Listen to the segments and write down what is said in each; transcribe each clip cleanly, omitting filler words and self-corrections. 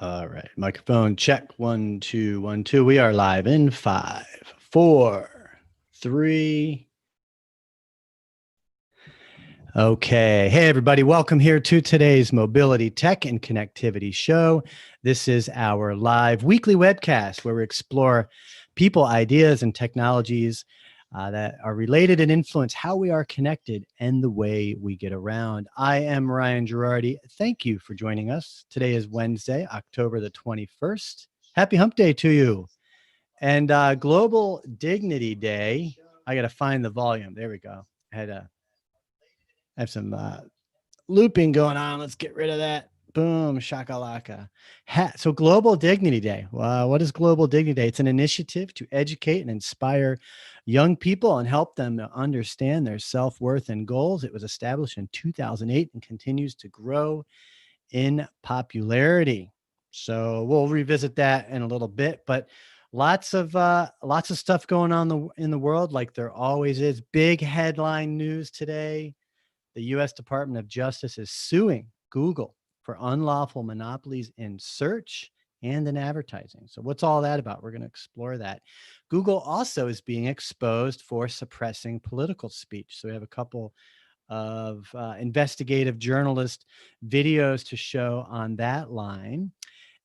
All right. Microphone check. 1, 2, 1, 2. We are live in 5, 4, 3. Okay. Hey, everybody. Welcome here to today's Mobility, Tech, and Connectivity Show. This is our live weekly webcast where we explore people, ideas, and technologies that are related and influence how we are connected and the way we get around. I am Ryan Girardi. Thank you for joining us. Today is Wednesday, October the 21st. Happy Hump Day to you. And Global Dignity Day. I got to find the volume. There we go. I have some looping going on. Let's get rid of that. Boom, shakalaka. So Global Dignity Day. What is Global Dignity Day? It's an initiative to educate and inspire young people and help them to understand their self-worth and goals. It was established in 2008 and continues to grow in popularity. So we'll revisit that in a little bit, but lots of stuff going on in the world, like there always is. Big headline news today. The U.S. Department of Justice is suing Google for unlawful monopolies in search and in advertising. So what's all that about? We're going to explore that. Google also is being exposed for suppressing political speech. So we have a couple of investigative journalist videos to show on that line.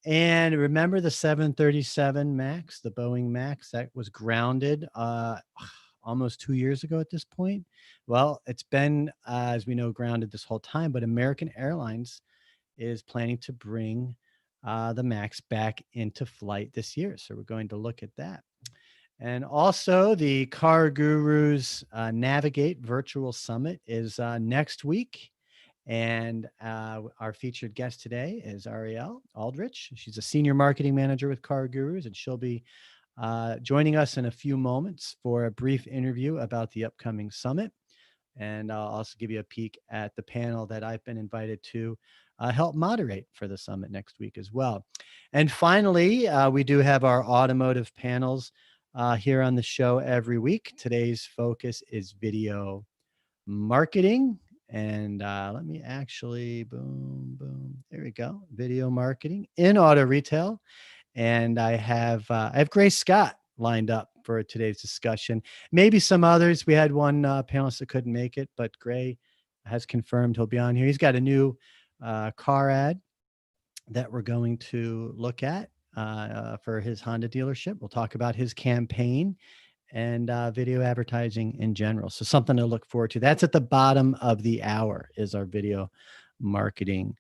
And remember the 737 MAX, the Boeing MAX that was grounded almost 2 years ago at this point? Well, it's been, as we know, grounded this whole time, but American Airlines is planning to bring the MAX back into flight this year. So we're going to look at that. And also the CarGurus Navigate Virtual Summit is next week. And our featured guest today is Arielle Aldrich. She's a senior marketing manager with CarGurus, and she'll be joining us in a few moments for a brief interview about the upcoming summit. And I'll also give you a peek at the panel that I've been invited to help moderate for the summit next week as well. And finally, we do have our automotive panels here on the show every week. Today's focus is video marketing. And let me actually, boom, there we go. Video marketing in auto retail. And I have Grace Scott lined up for today's discussion. Maybe some others. We had one panelist that couldn't make it, but Gray has confirmed he'll be on here. He's got a new car ad that we're going to look at for his Honda dealership. We'll talk about his campaign and video advertising in general. So something to look forward to. That's at the bottom of the hour is our video marketing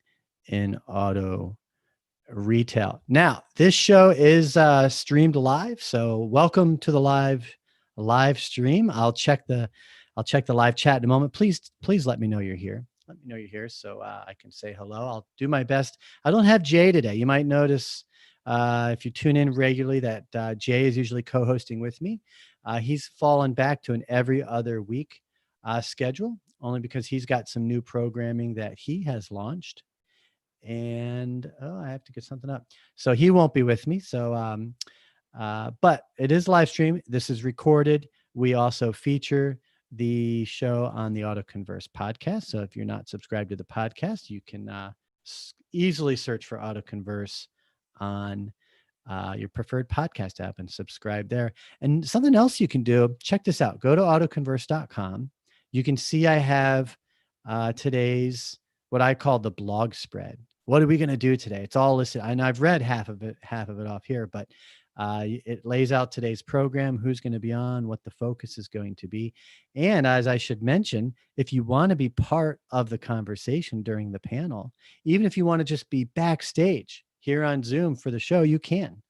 in auto retail. Now, this show is streamed live. So welcome to the live stream. I'll check the live chat in a moment. Please let me know you're here. Let me know you're here so I can say hello. I'll do my best. I don't have Jay today. You might notice if you tune in regularly that Jay is usually co-hosting with me. He's fallen back to an every other week schedule, only because he's got some new programming that he has launched. And I have to get something up. So he won't be with me. So, but it is live stream. This is recorded. We also feature the show on the AutoConverse podcast. So if you're not subscribed to the podcast, you can easily search for AutoConverse on your preferred podcast app and subscribe there. And something else you can do, check this out. Go to autoconverse.com. You can see I have today's, what I call the blog spread. What are we going to do today? It's all listed. And I've read half of it off here, but it lays out today's program, who's going to be on, what the focus is going to be. And as I should mention, if you want to be part of the conversation during the panel, even if you want to just be backstage here on Zoom for the show, you can.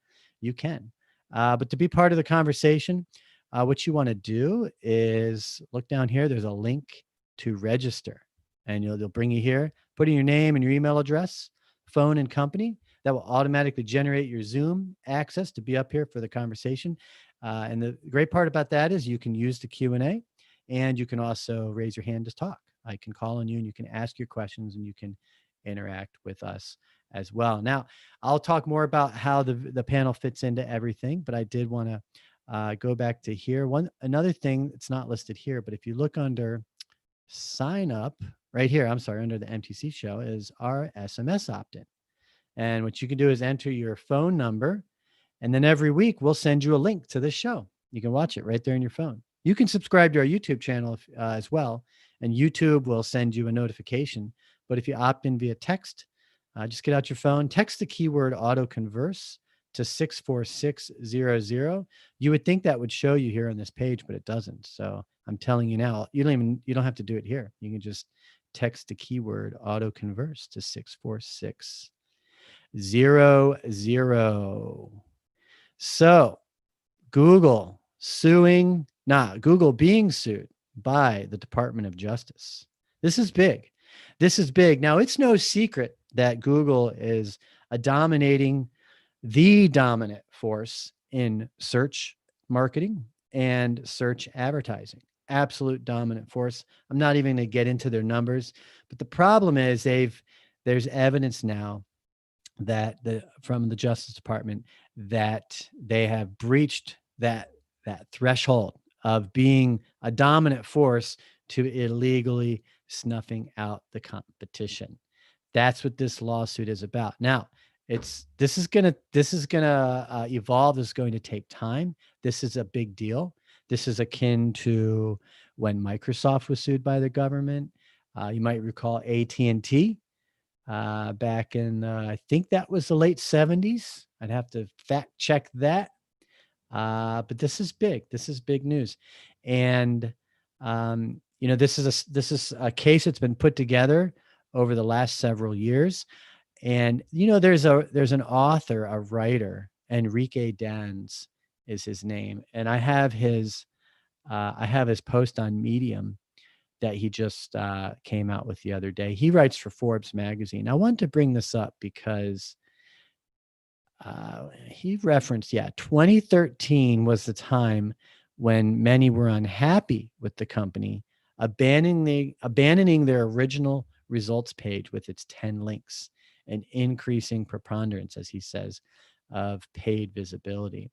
But to be part of the conversation, what you want to do is look down here. There's a link to register, and they'll bring you here. Put in your name and your email address, phone and company. That will automatically generate your Zoom access to be up here for the conversation. And the great part about that is you can use the Q&A, and you can also raise your hand to talk. I can call on you and you can ask your questions and you can interact with us as well. Now, I'll talk more about how the panel fits into everything, but I did want to go back to here. Another thing, it's not listed here, but if you look under sign up right here, I'm sorry, under the MTC show is our SMS opt-in. And what you can do is enter your phone number, and then every week we'll send you a link to this show. You can watch it right there on your phone. You can subscribe to our YouTube channel as well, and YouTube will send you a notification. But if you opt in via text, just get out your phone, text the keyword autoconverse to 64600. You would think that would show you here on this page, but it doesn't. So I'm telling you now, you don't have to do it here. You can just text the keyword autoconverse to 64600. So Google being sued by the Department of Justice. This is big. This is big. Now, it's no secret that Google is the dominant force in search marketing and search advertising. Absolute dominant force. I'm not even going to get into their numbers, but the problem is there's evidence now that from the Justice Department that they have breached that threshold of being a dominant force to illegally snuffing out the competition. That's what this lawsuit is about. Now, this is gonna evolve. This is going to take time. This is a big deal. This is akin to when Microsoft was sued by the government. You might recall AT&T back in I think that was the late 70s. I'd have to fact check that. But this is big. This is big news, and this is a case that's been put together over the last several years. And there's an author, a writer, Enrique Dans is his name, and I have his post on Medium that he just came out with the other day. He writes for Forbes magazine. I want to bring this up because he referenced, 2013 was the time when many were unhappy with the company, abandoning their original results page with its 10 links and increasing preponderance, as he says, of paid visibility.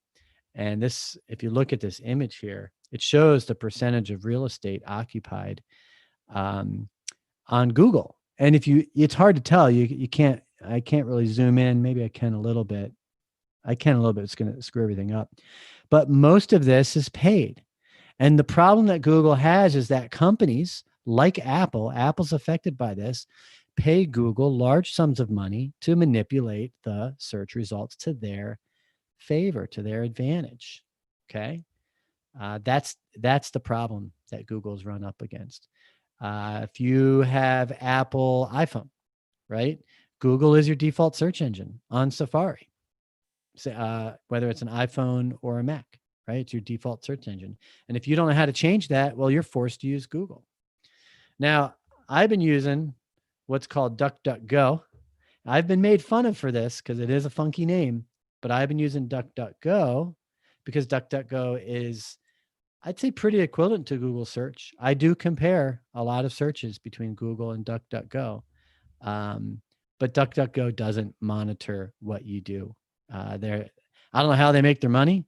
And this, if you look at this image here, it shows the percentage of real estate occupied on Google. And it's hard to tell. I can't really zoom in. Maybe I can a little bit. It's going to screw everything up. But most of this is paid. And the problem that Google has is that companies like Apple's affected by this, pay Google large sums of money to manipulate the search results to their favor, to their advantage. Okay. That's the problem that Google's run up against. If you have Apple iPhone, right? Google is your default search engine on Safari. Whether it's an iPhone or a Mac, right? It's your default search engine. And if you don't know how to change that, well, you're forced to use Google. Now, I've been using what's called DuckDuckGo. I've been made fun of for this because it is a funky name, but I've been using DuckDuckGo because DuckDuckGo is, I'd say, pretty equivalent to Google search. I do compare a lot of searches between Google and DuckDuckGo. But DuckDuckGo doesn't monitor what you do. I don't know how they make their money,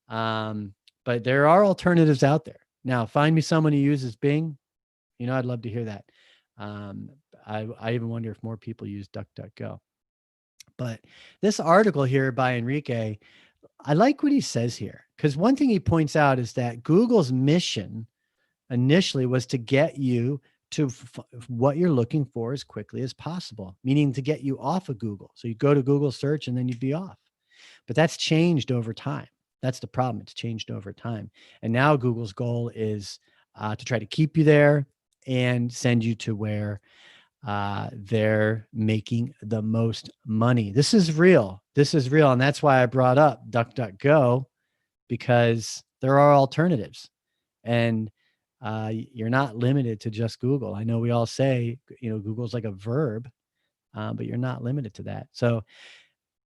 but there are alternatives out there. Now, find me someone who uses Bing. I'd love to hear that. I even wonder if more people use DuckDuckGo. But this article here by Enrique, I like what he says here, because one thing he points out is that Google's mission initially was to get you to what you're looking for as quickly as possible, meaning to get you off of Google. So you go to Google search and then you'd be off. But that's changed over time. That's the problem. It's changed over time. And now Google's goal is to try to keep you there and send you to where they're making the most money. This is real. And that's why I brought up DuckDuckGo, because there are alternatives. And you're not limited to just Google. I know we all say, Google's like a verb, but you're not limited to that. So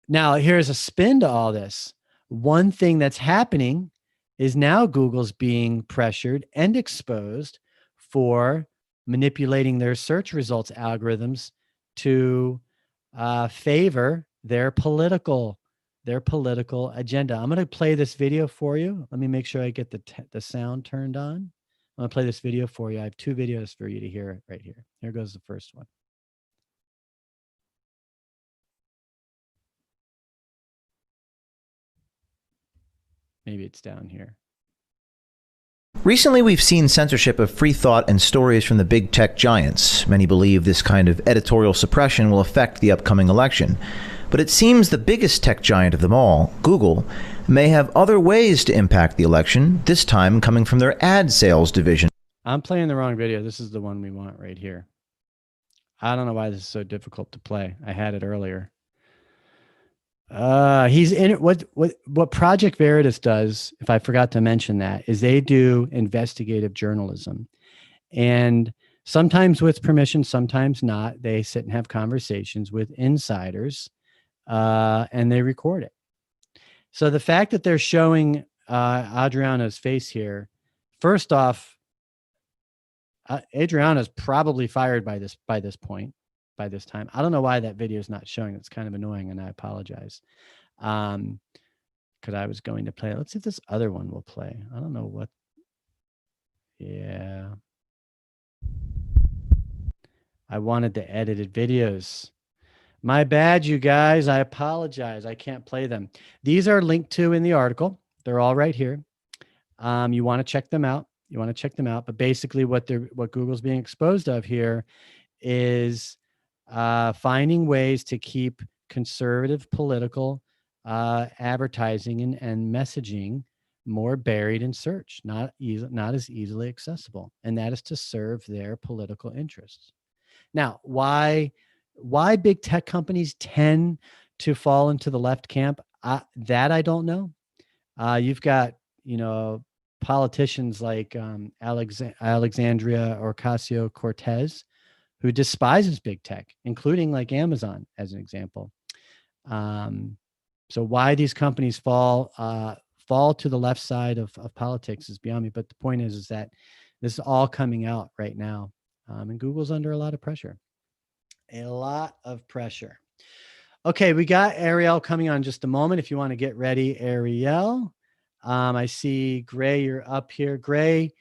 now here's a spin to all this. One thing that's happening is now Google's being pressured and exposed for manipulating their search results algorithms to favor their political agenda. I'm going to play this video for you. Let me make sure I get the sound turned on. I'm going to play this video for you. I have two videos for you to hear right here. Here goes the first one. Maybe it's down here. Recently, we've seen censorship of free thought and stories from the big tech giants. Many believe this kind of editorial suppression will affect the upcoming election. But it seems the biggest tech giant of them all, Google, may have other ways to impact the election, this time coming from their ad sales division. I'm playing the wrong video. This is the one we want right here. I don't know why this is so difficult to play. I had it earlier. He's in it. What Project Veritas does, if I forgot to mention that, is they do investigative journalism, and sometimes with permission, sometimes not. They sit and have conversations with insiders, and they record it. So the fact that they're showing Adriana's face here, first off, Adriana's probably fired by this point. By this time, I don't know why that video is not showing. It's kind of annoying, and I apologize. Because I was going to play it. Let's see if this other one will play. I don't know what. Yeah. I wanted the edited videos. My bad, you guys. I apologize. I can't play them. These are linked to in the article. They're all right here. You want to check them out. But basically, what Google's being exposed of here is finding ways to keep conservative political advertising and messaging more buried in search, not as easily accessible, and that is to serve their political interests. Now, why big tech companies tend to fall into the left camp, that I don't know. You've got politicians like Alexandria Ocasio-Cortez, who despises big tech, including like Amazon as an example. So why these companies fall to the left side of politics is beyond me. But the point is that this is all coming out right now. And Google's under a lot of pressure. Okay, we got Arielle coming on in just a moment. If you want to get ready, Arielle. I see Gray, you're up here. Gray,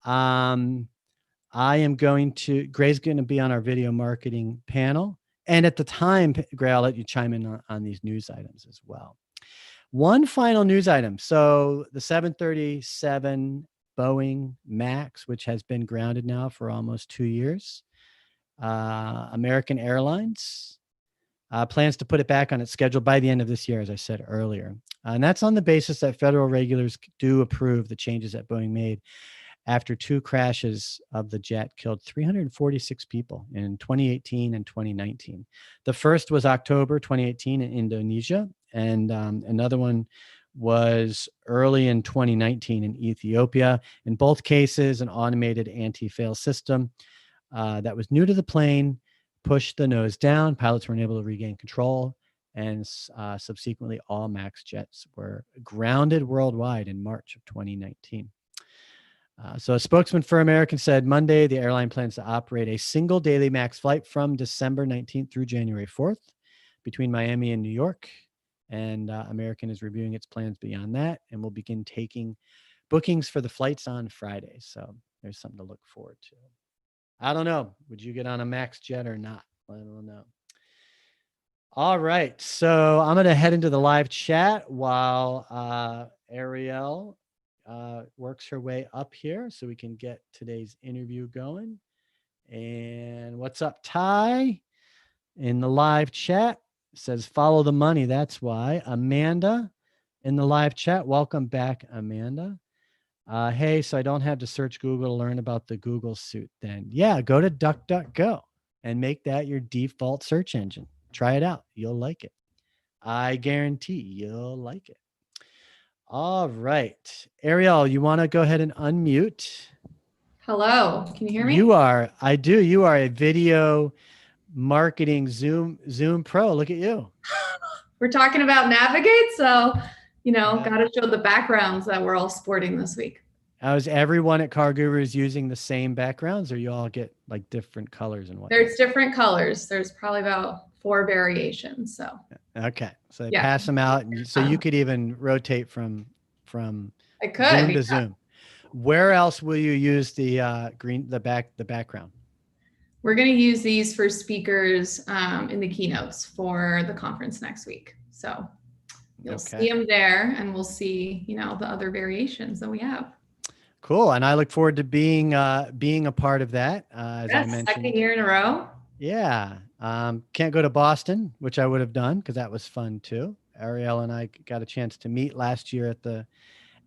Gray's going to be on our video marketing panel. And at the time, Gray, I'll let you chime in on these news items as well. One final news item. So the 737 Boeing MAX, which has been grounded now for almost 2 years. American Airlines plans to put it back on its schedule by the end of this year, as I said earlier. And that's on the basis that federal regulators do approve the changes that Boeing made after 2 crashes of the jet killed 346 people in 2018 and 2019. The first was October 2018 in Indonesia, and another one was early in 2019 in Ethiopia. In both cases, an automated anti-fail system that was new to the plane pushed the nose down. Pilots were unable to regain control, and subsequently all MAX jets were grounded worldwide in March of 2019. So a spokesman for American said Monday the airline plans to operate a single daily MAX flight from December 19th through January 4th between Miami and New York. And American is reviewing its plans beyond that and will begin taking bookings for the flights on Friday. So there's something to look forward to. I don't know. Would you get on a MAX jet or not? I don't know. All right. So I'm going to head into the live chat while Arielle works her way up here so we can get today's interview going. And what's up, Ty? In the live chat says follow the money. That's why. Amanda in the live chat. Welcome back, Amanda. Hey, so I don't have to search Google to learn about the Google suit then. Yeah, go to DuckDuckGo and make that your default search engine. Try it out. You'll like it. I guarantee you'll like it. All right. Arielle, you want to go ahead and unmute? Hello. Can you hear me? I do. You are a video marketing Zoom pro. Look at you. We're talking about Navigate. So, got to show the backgrounds that we're all sporting this week. Is everyone at CarGurus using the same backgrounds, or you all get like different colors and what? There's different colors. There's probably about 4 variations. So. Okay. So they pass them out. And so you could even rotate from Zoom to Zoom. Where else will you use the background? We're going to use these for speakers in the keynotes for the conference next week. So You'll see them there, and we'll see, the other variations that we have. Cool. And I look forward to being a part of that. As I mentioned, second year in a row. Yeah. Can't go to Boston, which I would have done because that was fun too. Arielle and I got a chance to meet last year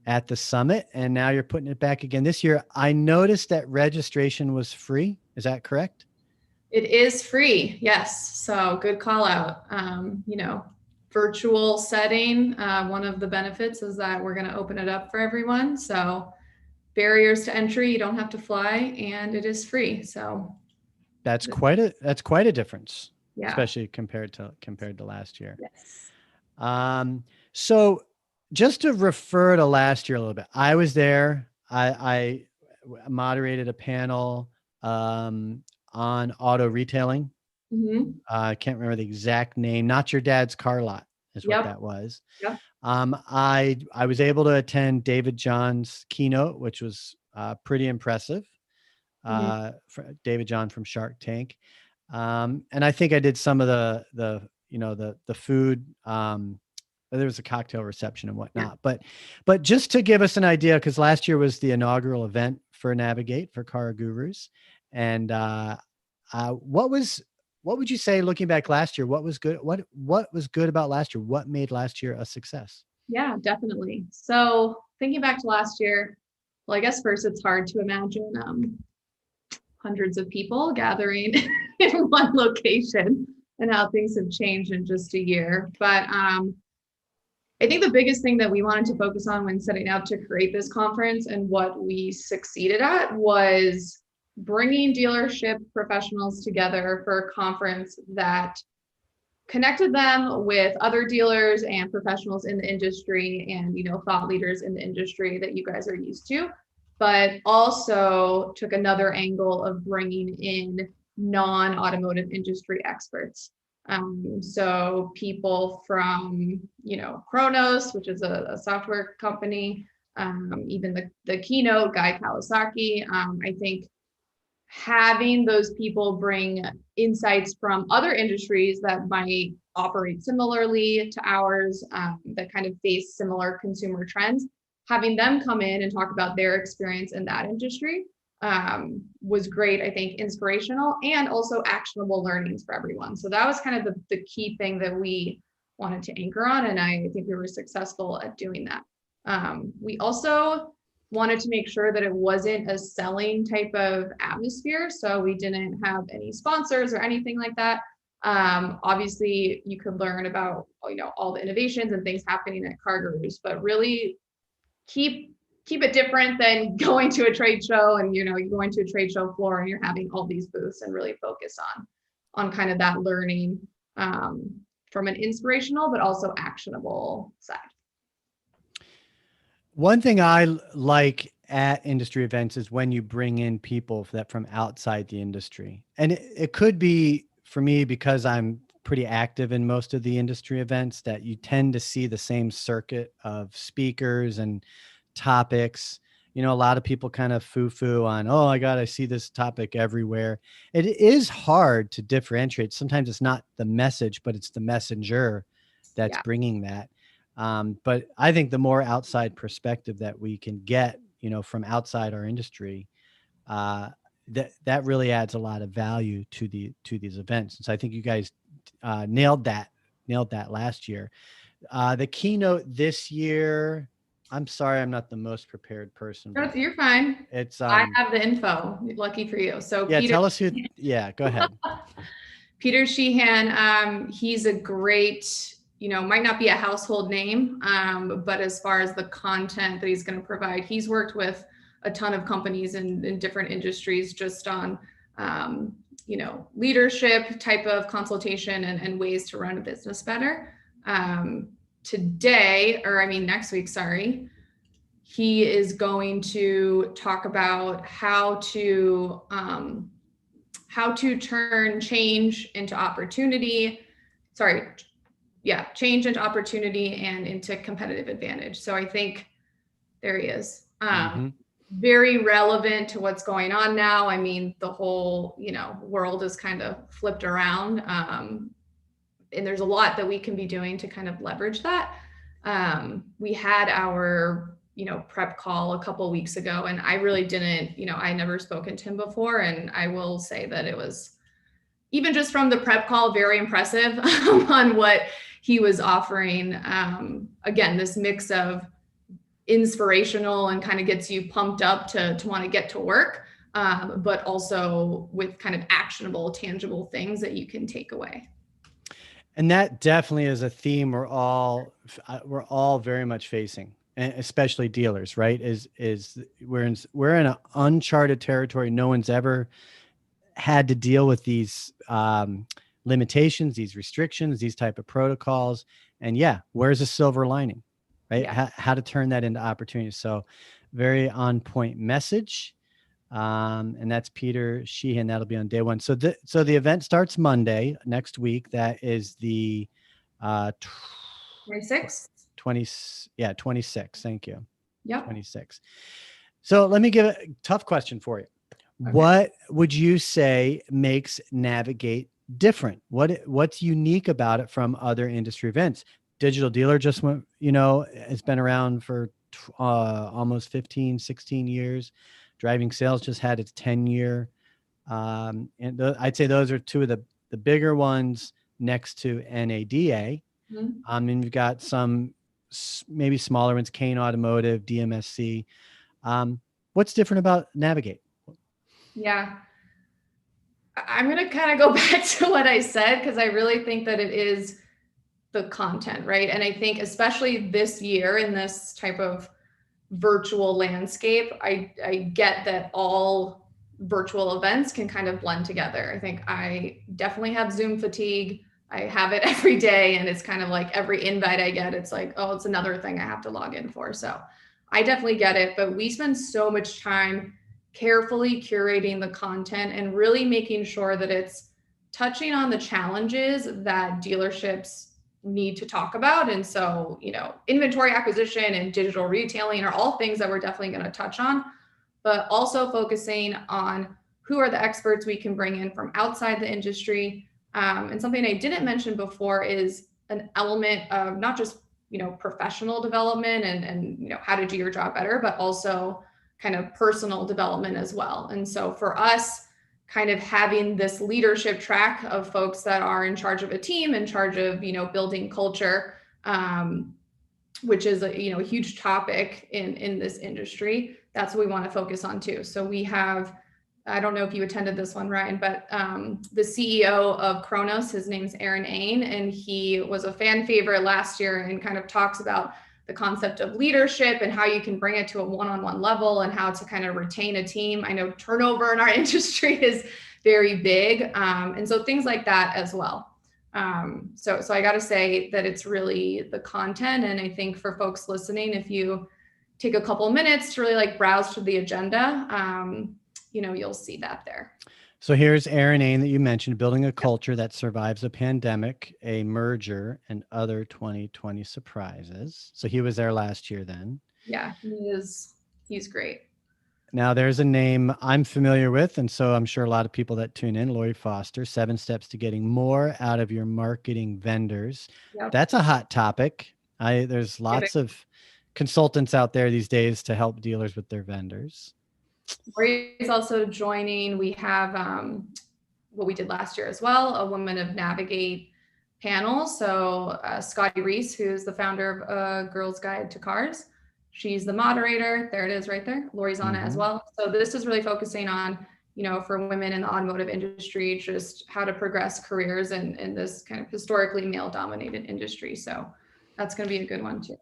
at the summit, and now you're putting it back again this year. I noticed that registration was free. Is that correct? It is free. Yes. So good call out. Virtual setting. One of the benefits is that we're going to open it up for everyone. So barriers to entry, you don't have to fly, and it is free. So that's quite a difference, especially compared to last year. Yes. So just to refer to last year a little bit, I was there. I moderated a panel on auto retailing. Mm-hmm. I can't remember the exact name. Not Your Dad's Car Lot is what that was. Yep. I was able to attend David John's keynote, which was pretty impressive. David John from Shark Tank. And I think I did some of the food. There was a cocktail reception and whatnot, but just to give us an idea, because last year was the inaugural event for Navigate for CarGurus. And what would you say, looking back last year, what was good? What was good about last year? What made last year a success? Yeah, definitely. So thinking back to last year, well, I guess first it's hard to imagine hundreds of people gathering in one location and how things have changed in just a year. But I think the biggest thing that we wanted to focus on when setting out to create this conference, and what we succeeded at, was bringing dealership professionals together for a conference that connected them with other dealers and professionals in the industry and, thought leaders in the industry that you guys are used to, but also took another angle of bringing in non-automotive industry experts. So people from, Kronos, which is a software company, even the Keynote guy, Kawasaki. I think having those people bring insights from other industries that might operate similarly to ours, that kind of face similar consumer trends, having them come in and talk about their experience in that industry was great. I think inspirational and also actionable learnings for everyone. So that was kind of the key thing that we wanted to anchor on, and I think we were successful at doing that. We also wanted to make sure that it wasn't a selling type of atmosphere, so we didn't have any sponsors or anything like that. Obviously, you could learn about all the innovations and things happening at CarGurus, but really keep it different than going to a trade show and you're going to a trade show floor and you're having all these booths, and really focus on kind of that learning from an inspirational but also actionable side. One thing I like at industry events is when you bring in people from outside the industry. And it could be, for me, because I'm pretty active in most of the industry events, that you tend to see the same circuit of speakers and topics. A lot of people kind of foo-foo on, oh my God, I see this topic everywhere. It is hard to differentiate. Sometimes it's not the message, but it's the messenger that's bringing that. But I think the more outside perspective that we can get, from outside our industry, that really adds a lot of value to these events. And so I think you guys nailed that last year. The keynote this year, I'm sorry, I'm not the most prepared person. No, you're fine. I have the info. Lucky for you. So yeah, tell us who. Yeah, go ahead. Peter Sheehan. He's a great, might not be a household name, but as far as the content that he's going to provide, he's worked with a ton of companies in different industries next on, leadership type of consultation and ways to run a business better. Next week, he is going to talk about how to turn change into opportunity. Change into opportunity and into competitive advantage. So I think there he is. Very relevant to what's going on now. I mean, the whole, world is kind of flipped around. And there's a lot that we can be doing to kind of leverage that. We had our, prep call a couple weeks ago, and I really didn't, I never spoken to him before. And I will say that it was, even just from the prep call, very impressive on what he was offering. Again, this mix of inspirational and kind of gets you pumped up to want to get to work, but also with kind of actionable, tangible things that you can take away. And that definitely is a theme we're all very much facing, and especially dealers, right? We're in an uncharted territory. No one's ever had to deal with these limitations, these restrictions, these type of protocols. And yeah, where's the silver lining, right? Yeah. How to turn that into opportunities. So very on point message. And that's Peter Sheehan. That'll be on day one. So the event starts Monday next week. That is the 26th. 26. Thank you. Yep. 26. So let me give a tough question for you. Okay. What would you say makes Navigate different? What's unique about it from other industry events? Digital Dealer just went, has been around for almost 15, 16 years. Driving Sales just had its 10-year. And I'd say those are two of the bigger ones next to NADA. Mm-hmm. And you've got some maybe smaller ones, Kane Automotive, DMSC. What's different about Navigate? Yeah. I'm going to kind of go back to what I said, because I really think that it is the content, right? And I think especially this year in this type of virtual landscape, I get that all virtual events can kind of blend together. I think I definitely have Zoom fatigue. I have it every day, and it's kind of like every invite I get, it's like, oh, it's another thing I have to log in for. So I definitely get it, but we spend so much time carefully curating the content and really making sure that it's touching on the challenges that dealerships need to talk about. And so, inventory acquisition and digital retailing are all things that we're definitely going to touch on, but also focusing on who are the experts we can bring in from outside the industry. And something I didn't mention before is an element of not just, professional development and how to do your job better, but also kind of personal development as well. And so for us, kind of having this leadership track of folks that are in charge of a team, in charge of, building culture, which is a huge topic in this industry. That's what we want to focus on too. So we have, I don't know if you attended this one, Ryan, but the CEO of Kronos, his name's Aaron Ain, and he was a fan favorite last year and kind of talks about the concept of leadership and how you can bring it to a one-on-one level and how to kind of retain a team. I know turnover in our industry is very big. And so things like that as well. So I got to say that it's really the content. And I think for folks listening, if you take a couple minutes to really browse through the agenda, you'll see that there. So here's Aaron Ain that you mentioned, building a culture that survives a pandemic, a merger, and other 2020 surprises. So he was there last year then. Yeah, he's great. Now there's a name I'm familiar with, and so I'm sure a lot of people that tune in, Lori Foster, 7 Steps to Getting More Out of Your Marketing Vendors. Yep. That's a hot topic. There's lots of consultants out there these days to help dealers with their vendors. Lori is also joining. We have what we did last year as well, a Women of Navigate panel. So Scotty Reese, who's the founder of Girls Guide to Cars, she's the moderator. There it is right there. Lori's on it as well. So this is really focusing on, for women in the automotive industry, just how to progress careers in this kind of historically male-dominated industry. So that's going to be a good one too.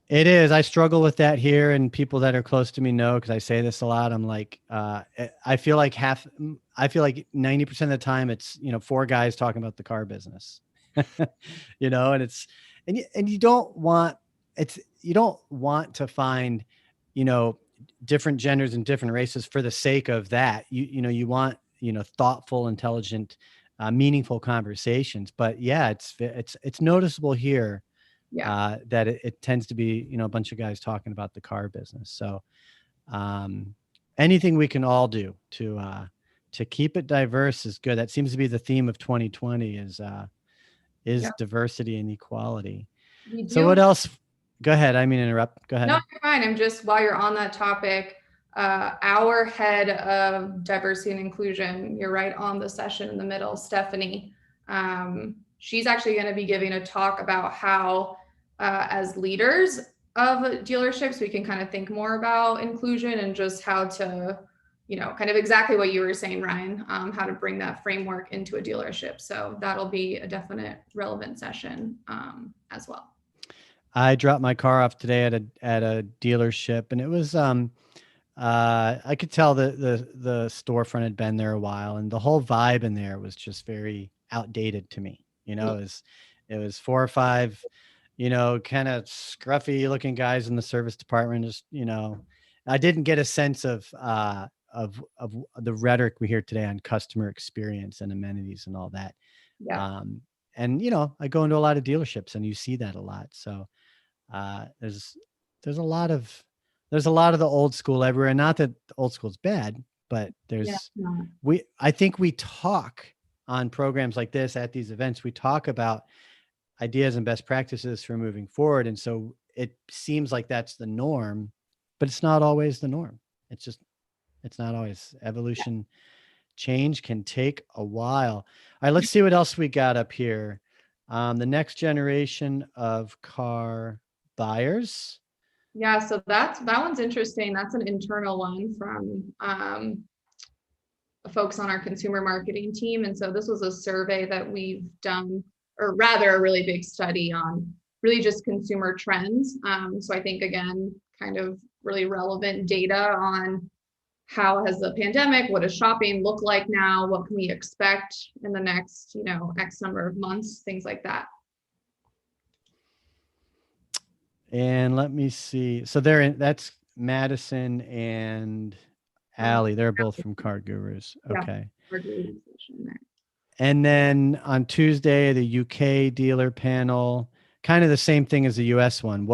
It is. I struggle with that here, and people that are close to me know, because I say this a lot. I'm like, I feel like 90% of the time it's, 4 guys talking about the car business, and you don't want to find, different genders and different races for the sake of that. You want, thoughtful, intelligent, meaningful conversations. But yeah, it's noticeable here. Yeah. That it tends to be, a bunch of guys talking about the car business. So anything we can all do to keep it diverse is good. That seems to be the theme of 2020 is diversity and equality. So what else? Go ahead. I mean, interrupt. Go ahead. No, you're fine. I'm just, while you're on that topic, our head of diversity and inclusion, you're right on the session in the middle, Stephanie. She's actually going to be giving a talk about how, as leaders of dealerships, we can kind of think more about inclusion and just how to, kind of exactly what you were saying, Ryan, how to bring that framework into a dealership. So that'll be a definite relevant session as well. I dropped my car off today at a dealership, and it was I could tell the storefront had been there a while, and the whole vibe in there was just very outdated to me. It was 4 or 5, kind of scruffy looking guys in the service department. Just, I didn't get a sense of the rhetoric we hear today on customer experience and amenities and all that. Yeah. And I go into a lot of dealerships, and you see that a lot. So there's a lot of the old school everywhere. Not that the old school is bad, but I think we talk on programs like this at these events. We talk about ideas and best practices for moving forward. And so it seems like that's the norm, but it's not always the norm. It's not always. Evolution. Change can take a while. All right, let's see what else we got up here. The next generation of car buyers. Yeah, so that one's interesting. That's an internal one from folks on our consumer marketing team. And so this was a survey that we've done, or rather a really big study on really just consumer trends. So I think, again, kind of really relevant data on how has the pandemic, what does shopping look like now? What can we expect in the next, X number of months, things like that. And let me see. So that's Madison and Allie. They're both from CarGurus. Okay. Yeah, and then on Tuesday, the UK dealer panel, kind of the same thing as the US one.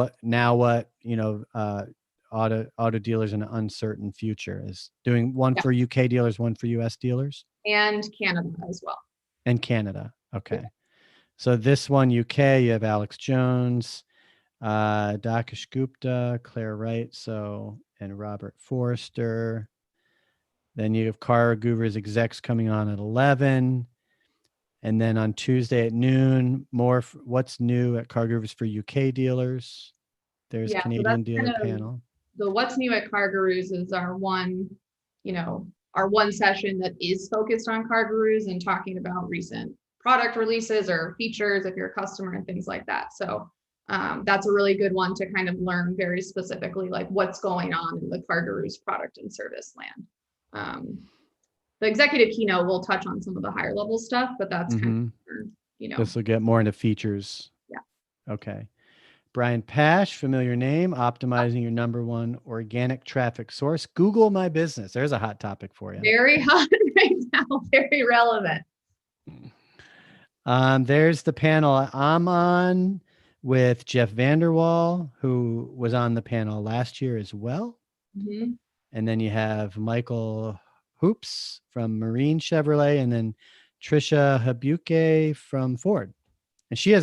Auto dealers in an uncertain future is doing one for UK dealers, one for US dealers. And Canada as well. And Canada. Okay. Yeah. So this one, UK, you have Alex Jones, Dakesh Gupta, Claire Wright, and Robert Forrester. Then you have CarGurus execs coming on at 11. And then on Tuesday at noon, more what's new at CarGurus for UK dealers. There's Canadian dealer panel. The what's new at CarGurus is our one session that is focused on CarGurus and talking about recent product releases or features if you're a customer and things like that. So that's a really good one to kind of learn very specifically like what's going on in the CarGurus product and service land. The executive keynote will touch on some of the higher level stuff, but that's kind of, This will get more into features. Yeah. Okay. Brian Pash, familiar name, optimizing your number 1 organic traffic source. Google My Business. There's a hot topic for you. Very hot right now. Very relevant. There's the panel I'm on with Jeff Vanderwall, who was on the panel last year as well. Mm-hmm. And then you have Michael Hoops from Marine Chevrolet, and then Trisha Habuke from Ford. And is she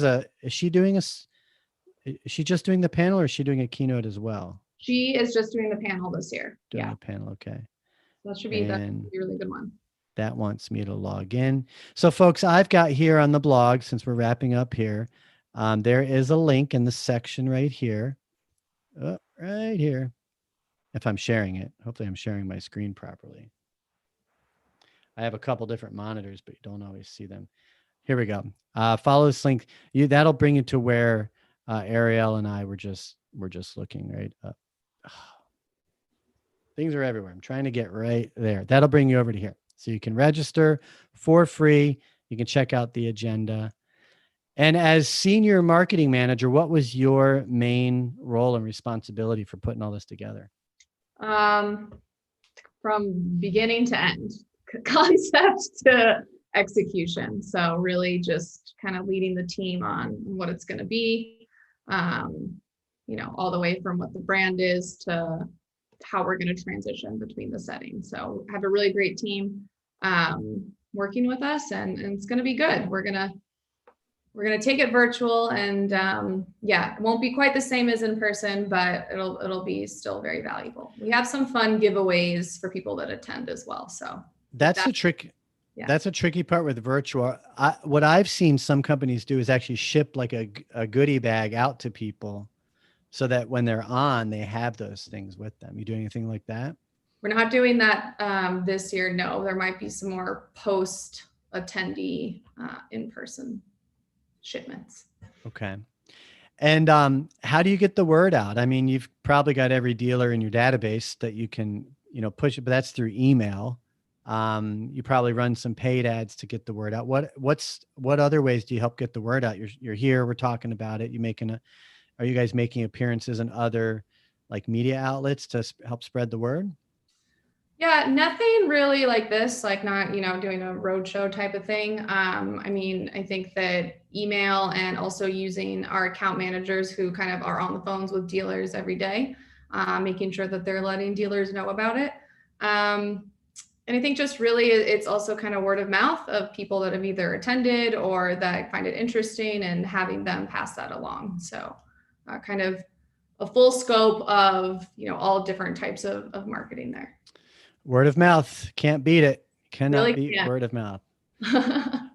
just doing the panel, or is she doing a keynote as well? She is just doing the panel this year. Doing the panel, okay. That should be a really good one. That wants me to log in. So folks, I've got here on the blog, since we're wrapping up here, there is a link in the section right here. Right here. If I'm sharing it, hopefully I'm sharing my screen properly. I have a couple different monitors, but you don't always see them. Here we go. Follow this link. That'll bring you to where Arielle and I were just looking right up. Things are everywhere. I'm trying to get right there. That'll bring you over to here. So you can register for free. You can check out the agenda. And as senior marketing manager, what was your main role and responsibility for putting all this together? From beginning to end, concept to execution. So really just kind of leading the team on what it's going to be, all the way from what the brand is to how we're going to transition between the settings. So have a really great team working with us, and it's going to be good. We're going to we're going to take it virtual, and yeah, it won't be quite the same as in person, but it'll be still very valuable. We have some fun giveaways for people that attend as well. So that's the trick. Yeah. That's a tricky part with virtual. What I've seen some companies do is actually ship like a goodie bag out to people so that when they're on, they have those things with them. You do anything like that? We're not doing that this year. No, there might be some more post attendee in-person shipments. Okay. And how do you get the word out? I mean, you've probably got every dealer in your database that you can, push it, but that's through email. You probably run some paid ads to get the word out. What other ways do you help get the word out? You're here, we're talking about it. Are you guys making appearances in other like media outlets to help spread the word? Yeah, nothing really like this, like not, doing a roadshow type of thing. I mean, I think that email and also using our account managers who kind of are on the phones with dealers every day, making sure that they're letting dealers know about it. And I think just really it's also kind of word of mouth of people that have either attended or that find it interesting and having them pass that along. So kind of a full scope of, all different types of marketing there. Word of mouth. Can't beat it. Cannot really beat can't. Word of mouth.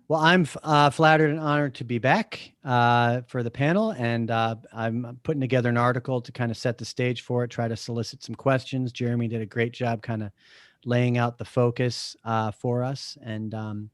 Well, I'm flattered and honored to be back for the panel. And I'm putting together an article to kind of set the stage for it, try to solicit some questions. Jeremy did a great job kind of laying out the focus for us, and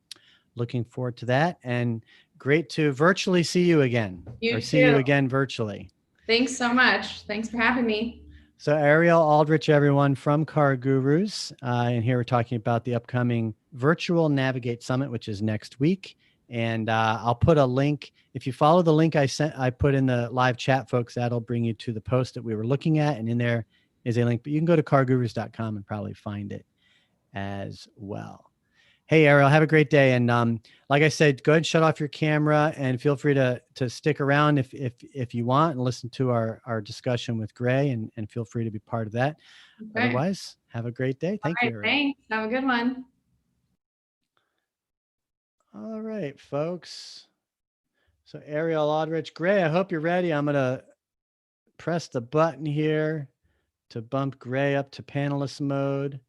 looking forward to that. And great to virtually see you again. See you again virtually. Thanks so much. Thanks for having me. So Arielle, Aldrich, everyone from CarGurus, and here we're talking about the upcoming Virtual Navigate Summit, which is next week. And I'll put a link. If you follow the link I put in the live chat, folks, that'll bring you to the post that we were looking at. And in there is a link, but you can go to cargurus.com and probably find it as well. Hey, Arielle, have a great day. And like I said, go ahead and shut off your camera and feel free to stick around if you want and listen to our discussion with Gray, and feel free to be part of that. Okay. Otherwise, have a great day. Thank you, Arielle. Thanks. Have a good one. All right, folks. So Arielle, Aldrich, Gray, I hope you're ready. I'm going to press the button here to bump Gray up to panelist mode.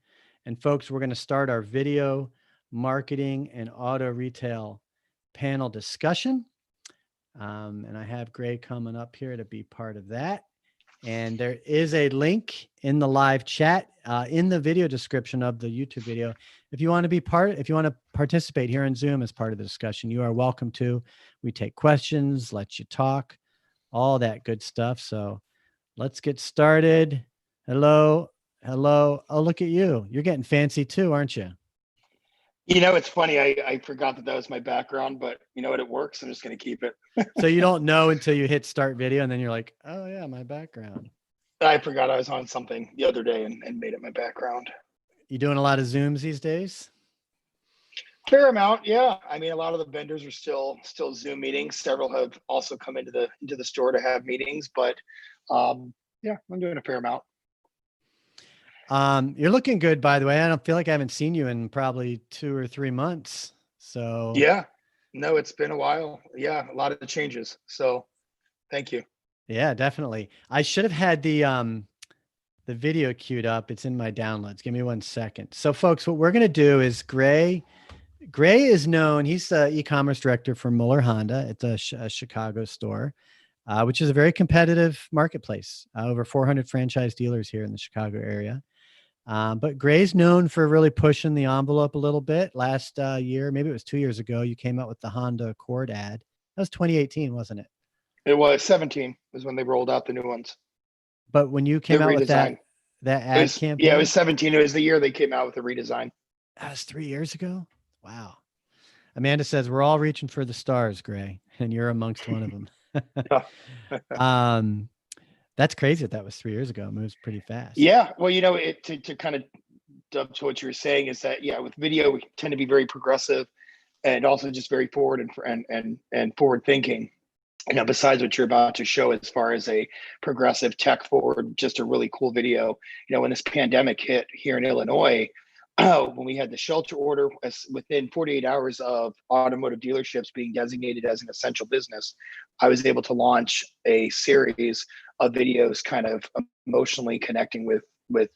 And folks, we're going to start our video marketing and auto retail panel discussion. And I have Gray coming up here to be part of that. And there is a link in the live chat in the video description of the YouTube video. If you want to participate here in Zoom as part of the discussion, you are welcome to. We take questions, let you talk, all that good stuff. So let's get started. Hello. Oh, look at you. You're getting fancy too, aren't you? It's funny. I forgot that was my background, but you know what? It works. I'm just going to keep it. So you don't know until you hit start video, and then you're like, oh yeah, my background. I forgot I was on something the other day and made it my background. You doing a lot of Zooms these days? Fair amount, yeah. I mean, a lot of the vendors are still Zoom meetings. Several have also come into the store to have meetings, but yeah, I'm doing a fair amount. You're looking good, by the way. I don't feel like I haven't seen you in probably 2 or 3 months. So yeah, no, it's been a while. Yeah, a lot of changes. So thank you. Yeah, definitely. I should have had the video queued up. It's in my downloads. Give me 1 second. So folks, what we're going to do is Gray is known. He's the e-commerce director for Muller Honda. It's a Chicago store, which is a very competitive marketplace. Over 400 franchise dealers here in the Chicago area. But Gray's known for really pushing the envelope a little bit. Last year, maybe it was 2 years ago, you came out with the Honda Accord ad. That was 2018, wasn't it? It was 17 was when they rolled out the new ones. But when you came out with that ad campaign? Yeah, it was 17. It was the year they came out with the redesign. That was 3 years ago? Wow. Amanda says, we're all reaching for the stars, Gray, and you're amongst one of them. That's crazy that was 3 years ago. It moves pretty fast. Yeah. Well, to kind of dub to what you were saying is that, yeah, with video, we tend to be very progressive and also just very forward and forward thinking. Besides what you're about to show as far as a progressive tech forward, just a really cool video, when this pandemic hit here in Illinois, when we had the shelter order, within 48 hours of automotive dealerships being designated as an essential business, I was able to launch a series of videos kind of emotionally connecting with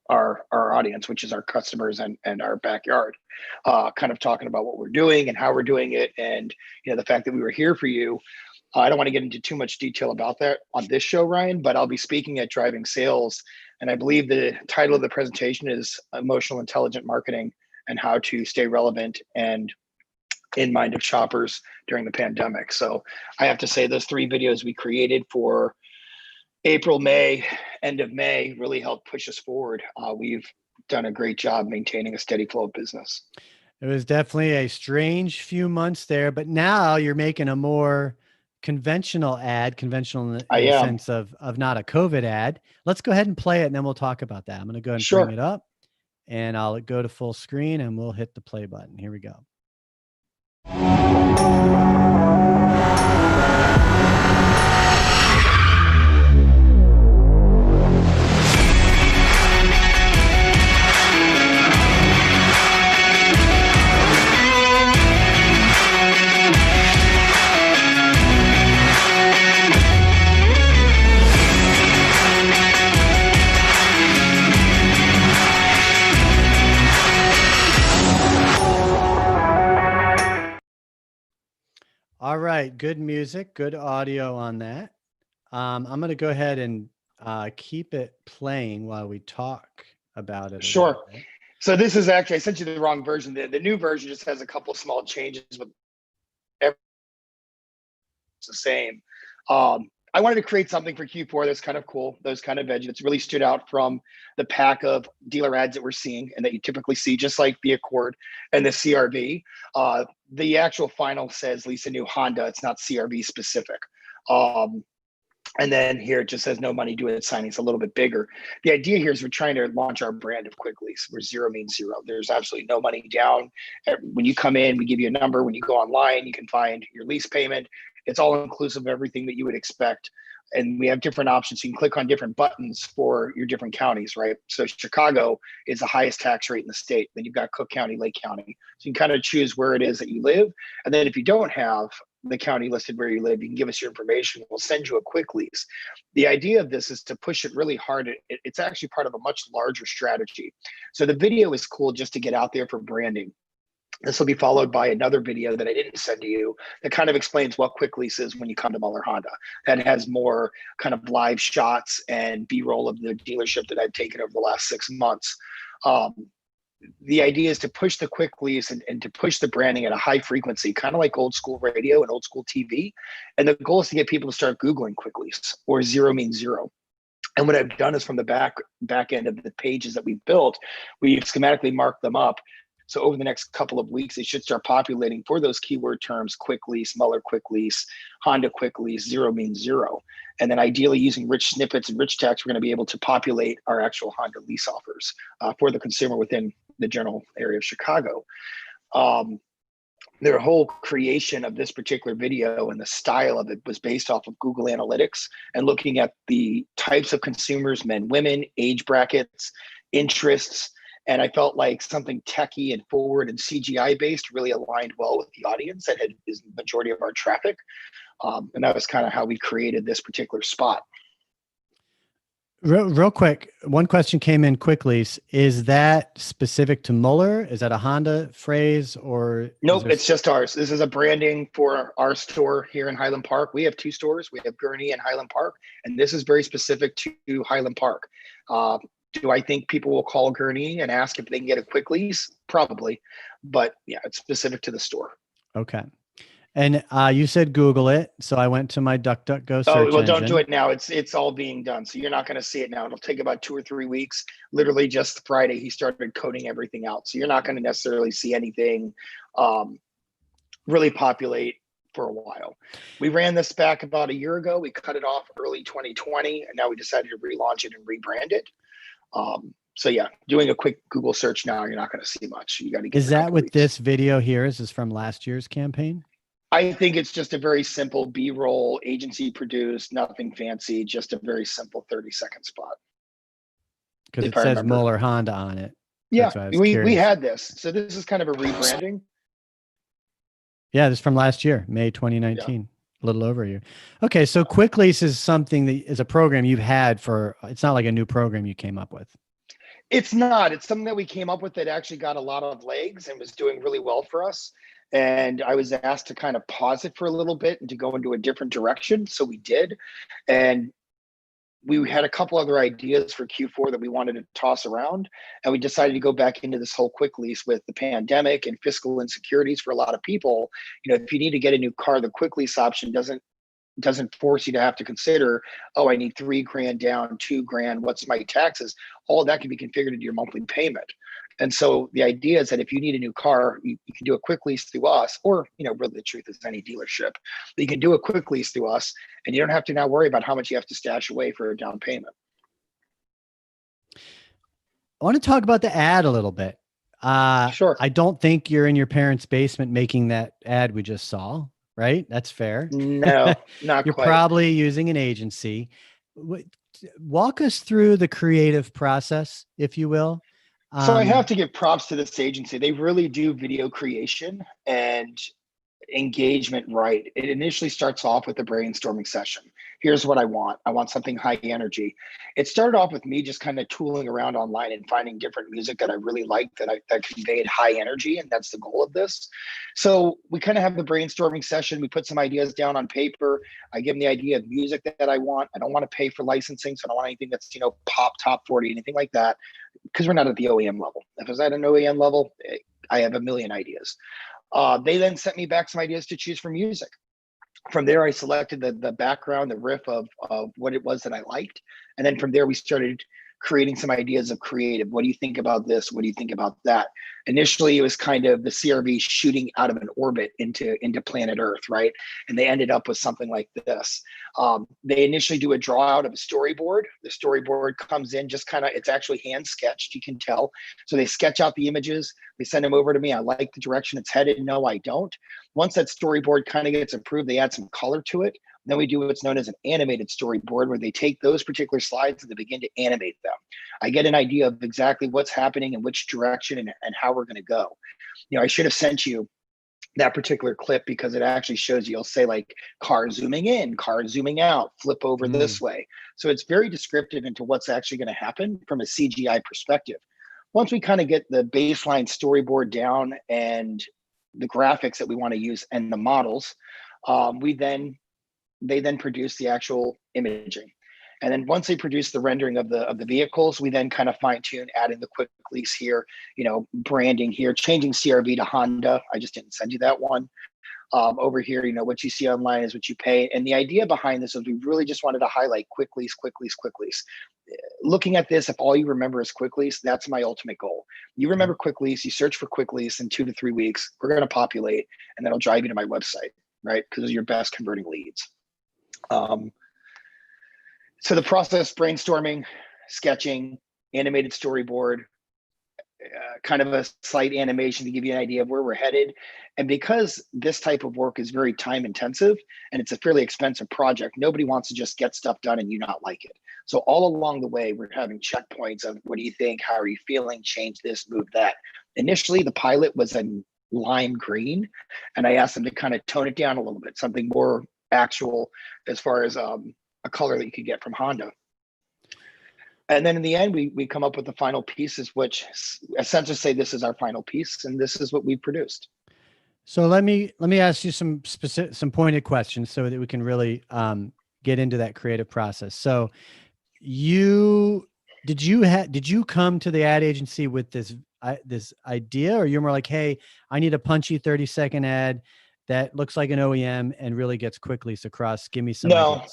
our audience, which is our customers and our backyard, kind of talking about what we're doing and how we're doing it, and the fact that we were here for you. I don't want to get into too much detail about that on this show, Ryan, but I'll be speaking at Driving Sales, and I believe the title of the presentation is Emotional Intelligent Marketing and How to Stay Relevant and in Mind of Shoppers During the Pandemic. So I have to say those 3 videos we created for April, May, end of May really helped push us forward. We've done a great job maintaining a steady flow of business. It was definitely a strange few months there, but now you're making a more conventional ad, conventional in the sense of not a COVID ad. Let's go ahead and play it, and then we'll talk about that. I'm going to go ahead and bring it up, and I'll go to full screen, and we'll hit the play button. Here we go. All right. Good music, good audio on that. I'm going to go ahead and keep it playing while we talk about it. Sure. So this is actually, I sent you the wrong version. The new version just has a couple of small changes, but it's the same. I wanted to create something for Q4 that's kind of cool, those kind of edge that's really stood out from the pack of dealer ads that we're seeing and that you typically see, just like the Accord and the CRV. The actual final says Lisa New Honda. It's not CRV specific. And then here it just says no money due at signing. It's a little bit bigger. The idea here is we're trying to launch our brand of quick lease, where zero means zero. There's absolutely no money down. When you come in, we give you a number. When you go online, you can find your lease payment. It's all inclusive of everything that you would expect. And we have different options. You can click on different buttons for your different counties, right? So Chicago is the highest tax rate in the state. Then you've got Cook County, Lake County. So you can kind of choose where it is that you live. And then if you don't have the county listed where you live, you can give us your information. We'll send you a quick lease. The idea of this is to push it really hard. It's actually part of a much larger strategy. So the video is cool just to get out there for branding. This will be followed by another video that I didn't send to you that kind of explains what quick lease is when you come to Muller Honda. That has more kind of live shots and B-roll of the dealership that I've taken over the last 6 months. The idea is to push the quick lease and to push the branding at a high frequency, kind of like old school radio and old school TV. And the goal is to get people to start Googling quick lease, or zero means zero. And what I've done is from the back end of the pages that we've built, we've schematically marked them up. So over the next couple of weeks, it should start populating for those keyword terms: quick lease, Muller quick lease, Honda quick lease, zero means zero. And then ideally using rich snippets and rich text, we're going to be able to populate our actual Honda lease offers for the consumer within the general area of Chicago. Their whole creation of this particular video and the style of it was based off of Google Analytics and looking at the types of consumers, men, women, age brackets, interests. And I felt like something techie and forward and CGI based really aligned well with the audience that is the majority of our traffic. And that was kind of how we created this particular spot. Real quick, one question came in quickly. Is that specific to Muller? Is that a Honda phrase or? Nope, it's just ours. This is a branding for our store here in Highland Park. We have 2 stores. We have Gurnee and Highland Park, and this is very specific to Highland Park. Do I think people will call Gurnee and ask if they can get a quick lease? Probably, but yeah, it's specific to the store. Okay. And you said Google it, so I went to my DuckDuckGo search engine. Oh, well, don't do it now. It's all being done, so you're not going to see it now. It'll take about 2 or 3 weeks. Literally, just Friday, he started coding everything out, so you're not going to necessarily see anything really populate for a while. We ran this back about a year ago. We cut it off early 2020, and now we decided to relaunch it and rebrand it. So yeah, doing a quick Google search now, you're not going to see much. You got to get. Is that what this video here is? Is from last year's campaign? I think it's just a very simple B-roll, agency produced, nothing fancy, just a very simple 30-second spot. Because it says Muller Honda on it. Yeah, That's why I was we curious. had this. So this is kind of a rebranding. Yeah, this is from last year, May Yeah. 2019, a little over a year. Okay, so Quick Lease is something that is a program you've had for, it's not like a new program you came up with. It's not. It's something that we came up with that actually got a lot of legs and was doing really well for us. And I was asked to kind of pause it for a little bit and to go into a different direction. So we did. And we had a couple other ideas for Q4 that we wanted to toss around. And we decided to go back into this whole quick lease with the pandemic and fiscal insecurities for a lot of people. If you need to get a new car, the quick lease option doesn't force you to have to consider, oh, I need $3,000 down, $2,000, what's my taxes? All that can be configured into your monthly payment. And so the idea is that if you need a new car, you can do a quick lease through us, or, really the truth is any dealership, but you can do a quick lease through us and you don't have to now worry about how much you have to stash away for a down payment. I want to talk about the ad a little bit. Sure. I don't think you're in your parents' basement making that ad we just saw, right? That's fair. No, not You're quite. probably using an agency. Walk us through the creative process, if you will. So I have to give props to this agency. They really do video creation and engagement right. It initially starts off with a brainstorming session. Here's what I want. I want something high energy. It started off with me just kind of tooling around online and finding different music that I really liked that conveyed high energy, and that's the goal of this. So we kind of have the brainstorming session. We put some ideas down on paper. I give them the idea of music that I want. I don't want to pay for licensing, so I don't want anything that's pop top 40, anything like that, because we're not at the OEM level. If I was at an OEM level, I have a million ideas. They then sent me back some ideas to choose from music. From there, I selected the background, the riff of what it was that I liked. And then from there, we started creating some ideas of creative. What do you think about this? What do you think about that? Initially, it was kind of the CRV shooting out of an orbit into planet Earth, right? And they ended up with something like this. They initially do a draw out of a storyboard. The storyboard comes in just kind of, it's actually hand sketched, you can tell. So they sketch out the images. They send them over to me. I like the direction it's headed. No, I don't. Once that storyboard kind of gets approved, they add some color to it. Then we do what's known as an animated storyboard, where they take those particular slides and they begin to animate them. I get an idea of exactly what's happening and which direction and how we're going to go. I should have sent you that particular clip because it actually shows you'll say like car zooming in, car zooming out, flip over this way. So it's very descriptive into what's actually going to happen from a CGI perspective. Once we kind of get the baseline storyboard down and the graphics that we want to use and the models, they then produce the actual imaging. And then once they produce the rendering of the vehicles, we then kind of fine tune, adding the quick lease here, branding here, changing CRV to Honda. I just didn't send you that one. Over here, what you see online is what you pay. And the idea behind this is we really just wanted to highlight quick lease, quick lease, quick lease. Looking at this, if all you remember is quick lease, that's my ultimate goal. You remember quick lease, you search for quick lease in 2 to 3 weeks, we're going to populate, and that'll drive you to my website, right? Because those are your best converting leads. So the process: brainstorming, sketching, animated storyboard, kind of a slight animation to give you an idea of where we're headed. And because this type of work is very time intensive and it's a fairly expensive project, nobody wants to just get stuff done and you not like it. So all along the way, we're having checkpoints of what do you think? How are you feeling? Change this, move that. Initially, the pilot was in lime green, and I asked them to kind of tone it down a little bit, something more actual as far as a color that you could get from Honda. And then in the end, we come up with the final pieces, which essentially say this is our final piece, and this is what we produced. So let me ask you some pointed questions so that we can really get into that creative process. So did you come to the ad agency with this idea, or you're more like, hey, I need a punchy 30-second ad that looks like an OEM and really gets quick lease across? Give me some ideas.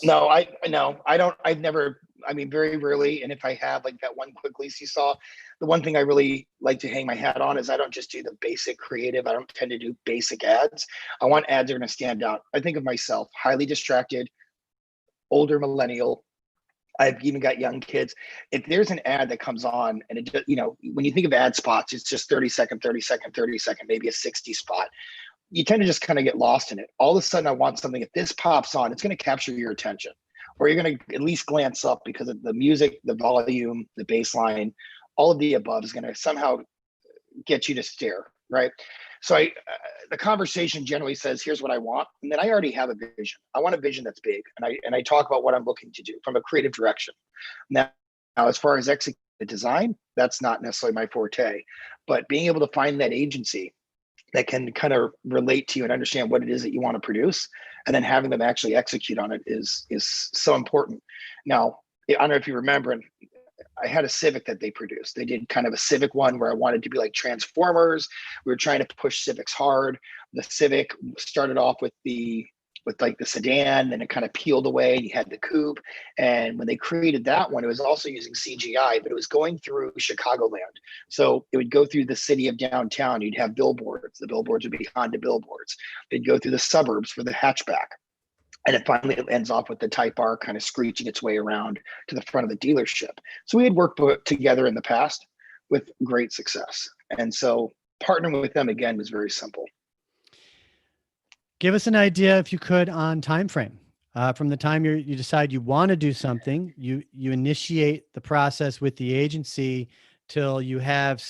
I've never, very rarely. And if I have, like that one quick lease you saw, the one thing I really like to hang my hat on is I don't just do the basic creative. I don't tend to do basic ads. I want ads that are going to stand out. I think of myself, highly distracted, older millennial. I've even got young kids. If there's an ad that comes on and it, when you think of ad spots, it's just 30 second, maybe a 60 spot. You tend to just kind of get lost in it. All of a sudden, I want something, if this pops on, it's going to capture your attention, or you're going to at least glance up because of the music, the volume, the bass line, all of the above is going to somehow get you to stare, right? So the conversation generally says, here's what I want. And then I already have a vision. I want a vision that's big. And I talk about what I'm looking to do from a creative direction. Now as far as execute the design, that's not necessarily my forte, but being able to find that agency that can kind of relate to you and understand what it is that you want to produce, and then having them actually execute on it is so important. Now, I don't know if you remember, and I had a Civic that they produced. They did kind of a Civic one where I wanted to be like Transformers. We were trying to push Civics hard. The Civic started off with like the sedan, then it kind of peeled away and you had the coupe. And when they created that one, it was also using CGI, but it was going through Chicagoland. So it would go through the city of downtown. You'd have billboards. The billboards would be Honda billboards. They'd go through the suburbs for the hatchback. And it finally ends off with the Type R kind of screeching its way around to the front of the dealership. So we had worked together in the past with great success. And so partnering with them again was very simple. Give us an idea, if you could, on time frame. From the time you decide you want to do something, you initiate the process with the agency till you have.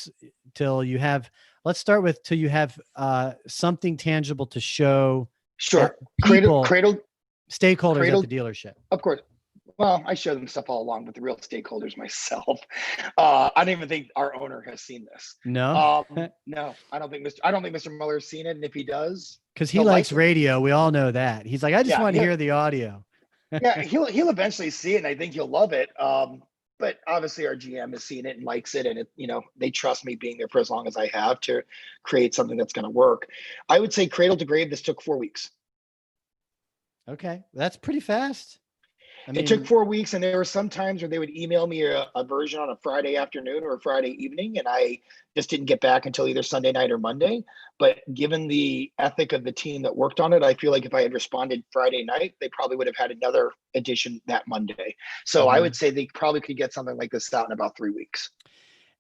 Let's start with till you have something tangible to show. Sure. People, Cradle stakeholders at the dealership. Of course. Well, I show them stuff all along with the real stakeholders myself. I don't even think our owner has seen this. No, no, I don't think Mr. Muller has seen it. And if he does, because he likes radio. We all know that. He's like, I just want to hear the audio. Yeah, he'll eventually see it, and I think he'll love it. But obviously our GM has seen it and likes it, and it, they trust me being there for as long as I have to create something that's going to work. I would say cradle to grave, this took 4 weeks. Okay, that's pretty fast. It took 4 weeks, and there were some times where they would email me a version on a Friday afternoon or a Friday evening, and I just didn't get back until either Sunday night or Monday. But given the ethic of the team that worked on it, I feel like if I had responded Friday night, they probably would have had another edition that Monday. So I would say they probably could get something like this out in about 3 weeks.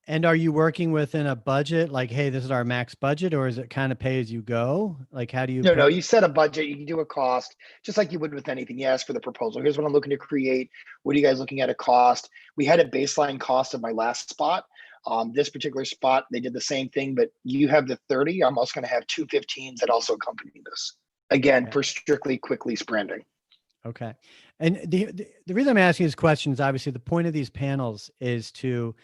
And are you working within a budget? Like, hey, this is our max budget, or is it kind of pay as you go? Like, how do you? No, you set a budget. You can do a cost, just like you would with anything. You ask for the proposal. Here's what I'm looking to create. What are you guys looking at a cost? We had a baseline cost of my last spot. This particular spot, they did the same thing, but you have the 30. I'm also going to have 2 15s that also accompany this. Again, for strictly quick lease branding. Okay. And the reason I'm asking these questions, obviously, the point of these panels is to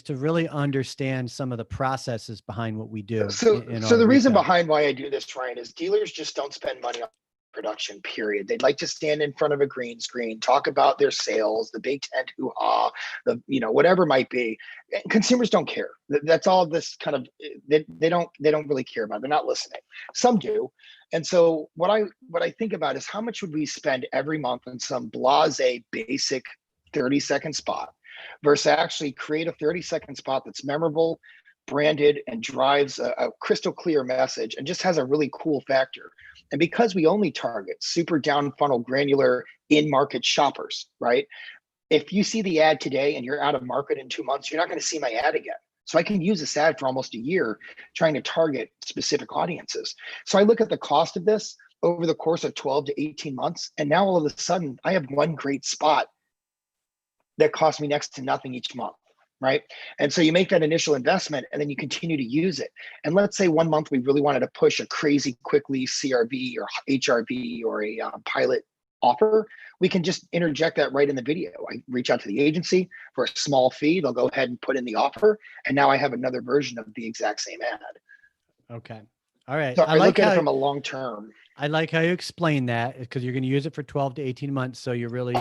really understand some of the processes behind what we do. So the reason behind why I do this, Ryan, is dealers just don't spend money on production, period. They'd like to stand in front of a green screen, talk about their sales, the big tent hoo-ha, whatever it might be. Consumers don't care. That's all this kind of, they don't really care about. They're not listening. Some do. And so what I think about is how much would we spend every month on some blasé basic 30-second spot versus actually create a 30-second spot that's memorable, branded, and drives a crystal clear message and just has a really cool factor. And because we only target super down funnel, granular in-market shoppers, right? If you see the ad today and you're out of market in 2 months, you're not going to see my ad again. So I can use this ad for almost a year trying to target specific audiences. So I look at the cost of this over the course of 12 to 18 months. And now all of a sudden I have one great spot that costs me next to nothing each month, right? And so you make that initial investment and then you continue to use it. And let's say 1 month we really wanted to push a crazy quickly CRV or HRV or a pilot offer, we can just interject that right in the video. I reach out to the agency for a small fee. They'll go ahead and put in the offer. And now I have another version of the exact same ad. Okay. All right. So I look at it from a long term. I like how you explain that because you're going to use it for 12 to 18 months. So you're really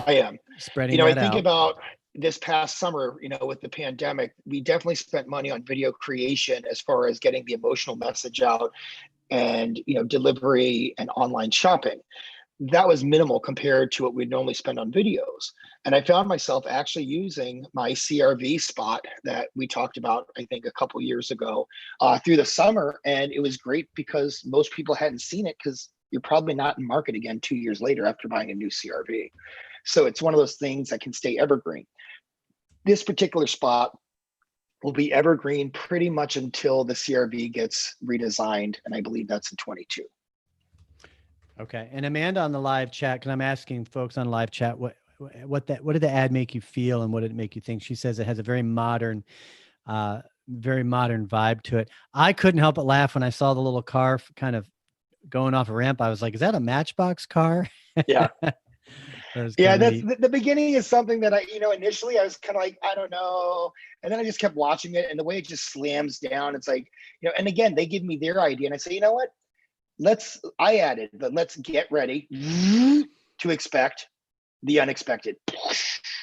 spreading I that think out. about this past summer, with the pandemic, we definitely spent money on video creation as far as getting the emotional message out and, delivery and online shopping. That was minimal compared to what we'd normally spend on videos. And I found myself actually using my CRV spot that we talked about, I think, a couple of years ago through the summer. And it was great because most people hadn't seen it because you're probably not in market again 2 years later after buying a new CRV. So it's one of those things that can stay evergreen. This particular spot will be evergreen pretty much until the CRV gets redesigned. And I believe that's in 22. Okay. And Amanda on the live chat, because I'm asking folks on live chat what did the ad make you feel, and what did it make you think? She says it has a very modern vibe to it. I couldn't help but laugh when I saw the little car kind of going off a ramp. I was like, is that a Matchbox car? Yeah. That was Yeah, kinda that's neat. the beginning is something that initially I was kind of like, I don't know. And then I just kept watching it, and the way it just slams down, it's like, and again, they give me their idea and I say, you know what? I added, but let's get ready to expect the unexpected,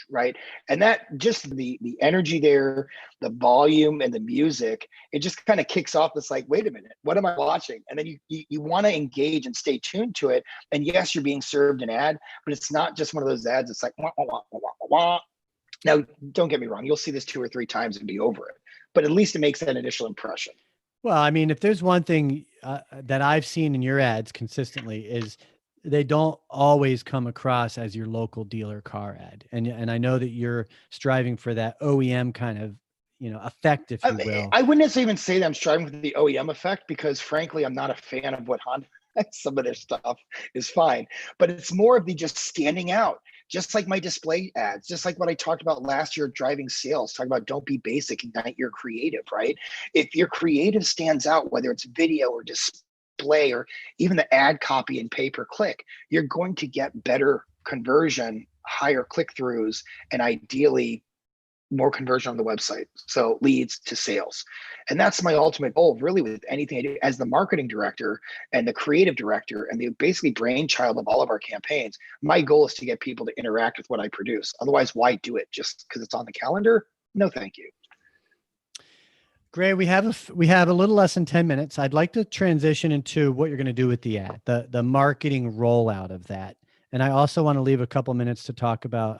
right? And that just the energy there, the volume and the music, it just kind of kicks off. It's like, wait a minute, what am I watching? And then you want to engage and stay tuned to it. And yes, you're being served an ad, but it's not just one of those ads. It's like, wah, wah, wah, wah, wah, wah. Now, don't get me wrong, you'll see this 2 or 3 times and be over it, but at least it makes that initial impression. Well, I mean, if there's one thing that I've seen in your ads consistently is they don't always come across as your local dealer car ad. And I know that you're striving for that OEM kind of, effect, if you will. I wouldn't even say that I'm striving for the OEM effect, because frankly, I'm not a fan of what Honda, some of their stuff is fine, but it's more of the just standing out, just like my display ads, just like what I talked about last year, driving sales, talking about don't be basic, ignite your creative, right? If your creative stands out, whether it's video or display or even the ad copy and pay-per-click, you're going to get better conversion, higher click-throughs, and ideally more conversion on the website. So leads to sales. And that's my ultimate goal, really, with anything I do as the marketing director and the creative director and the basically brainchild of all of our campaigns. My goal is to get people to interact with what I produce. Otherwise, why do it just because it's on the calendar? No, thank you. Gray, we have a little less than 10 minutes. I'd like to transition into what you're going to do with the ad, the marketing rollout of that. And I also want to leave a couple minutes to talk about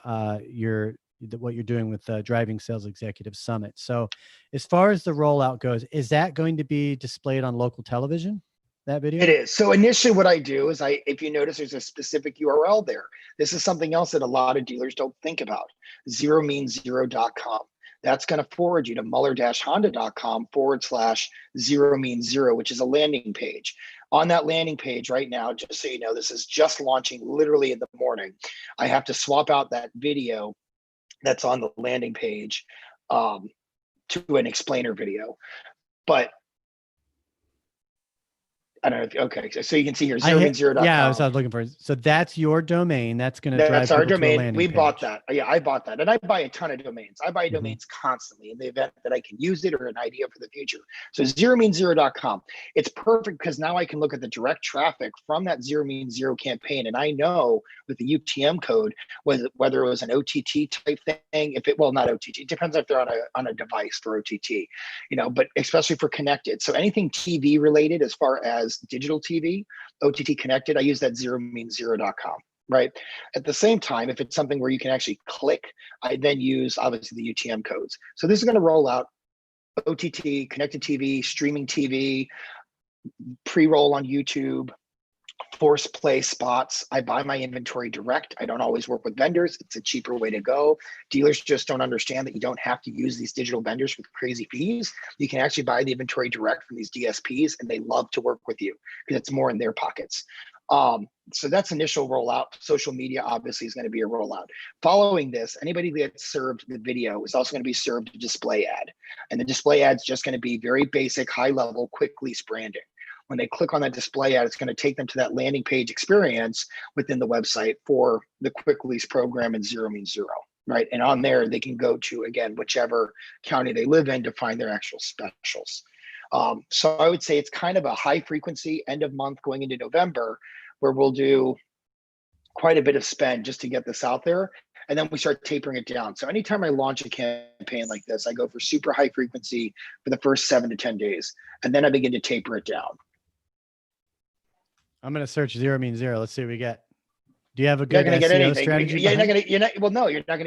what you're doing with the Driving Sales Executive Summit. So as far as the rollout goes, is that going to be displayed on local television, that video? It is. So initially what I do is if you notice there's a specific URL there. This is something else that a lot of dealers don't think about. zeromeanszero.com. That's going to forward you to muller-honda.com/0means0, which is a landing page. On that landing page right now, just so you know, this is just launching literally in the morning. I have to swap out that video that's on the landing page to an explainer video. But I don't know if, okay, so you can see here, zeromeanszero.com. Yeah, I was looking for it. So that's your domain. That's going to drive That's our people to a domain. landing We page. bought that. Yeah, I bought that. And I buy a ton of domains. I buy domains constantly in the event that I can use it or an idea for the future. So zeromeanszero.com. It's perfect because now I can look at the direct traffic from that Zero Means Zero campaign. And I know with the UTM code, whether it was an OTT type thing, not OTT, it depends if they're on a device for OTT, but especially for connected. So anything TV related, as far as digital TV, OTT connected, I use that zeromeanszero.com, right? At the same time, if it's something where you can actually click, I then use obviously the UTM codes. So this is going to roll out OTT, connected TV, streaming TV, pre-roll on YouTube, force play spots. I buy my inventory direct. I don't always work with vendors. It's a cheaper way to go. Dealers just don't understand that you don't have to use these digital vendors with crazy fees. You can actually buy the inventory direct from these DSPs, and they love to work with you because it's more in their pockets. So that's initial rollout. Social media obviously is going to be a rollout. Following this, anybody that gets served the video is also going to be served a display ad. And the display ad is just going to be very basic, high level, quick lease branding. When they click on that display ad, it's going to take them to that landing page experience within the website for the quick lease program and Zero Means Zero, right? And on there, they can go to, again, whichever county they live in to find their actual specials. So I would say it's kind of a high frequency end of month going into November, where we'll do quite a bit of spend just to get this out there. And then we start tapering it down. So anytime I launch a campaign like this, I go for super high frequency for the first 7 to 10 days. And then I begin to taper it down. I'm going to search Zero Means Zero. Let's see what we get. Do you have a good SEO strategy? You're not going to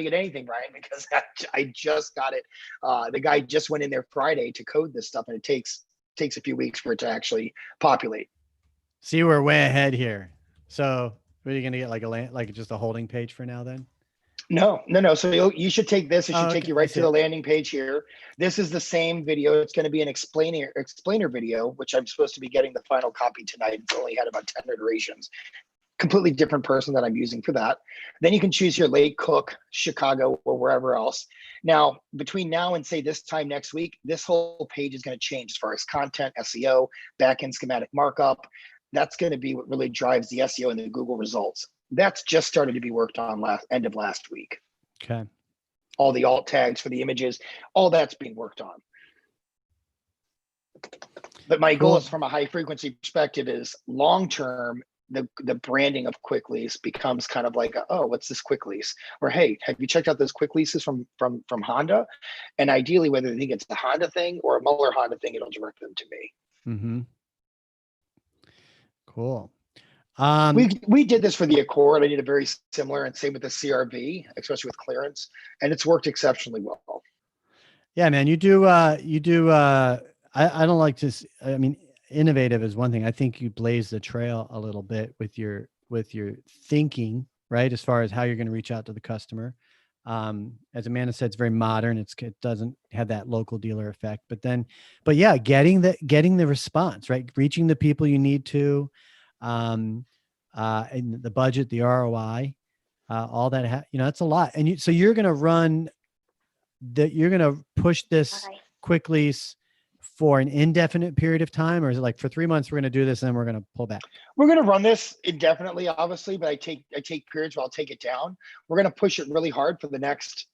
get anything, Brian, because I just got it. The guy just went in there Friday to code this stuff, and it takes a few weeks for it to actually populate. See, we're way ahead here. So are you going to get like just a holding page for now then? No. So you should take this. It should take you right to the landing page here. This is the same video. It's going to be an explainer video, which I'm supposed to be getting the final copy tonight. It's only had about 10 iterations. completely different person that I'm using for that. Then you can choose your Lake Cook, Chicago, or wherever else. Now, between now and say this time next week, this whole page is going to change as far as content, SEO, backend schematic markup. That's going to be what really drives the SEO and the Google results. That's just started to be worked on end of last week. Okay. All the alt tags for the images, all that's being worked on. But my goal is, from a high frequency perspective, is long term, the branding of quick lease becomes kind of like, oh, what's this quick lease? Or, hey, have you checked out those quick leases from Honda? And ideally, whether they think it's a Honda thing or a Muller Honda thing, it'll direct them to me. Mm-hmm. Cool. We did this for the Accord. I did a very similar, and same with the CRV, especially with clearance, and it's worked exceptionally well. Yeah, man, you do. I don't like to. I mean, innovative is one thing. I think you blaze the trail a little bit with your thinking, right? As far as how you're going to reach out to the customer. As Amanda said, it's very modern. It doesn't have that local dealer effect, but yeah, getting the response, right? Reaching the people you need to, and the budget, the ROI, all that, that's a lot. And so you're going to run you're going to push this quick lease for an indefinite period of time, or is it like for 3 months, we're going to do this and then we're going to pull back? We're going to run this indefinitely, obviously, but I take periods where I'll take it down. We're going to push it really hard for the next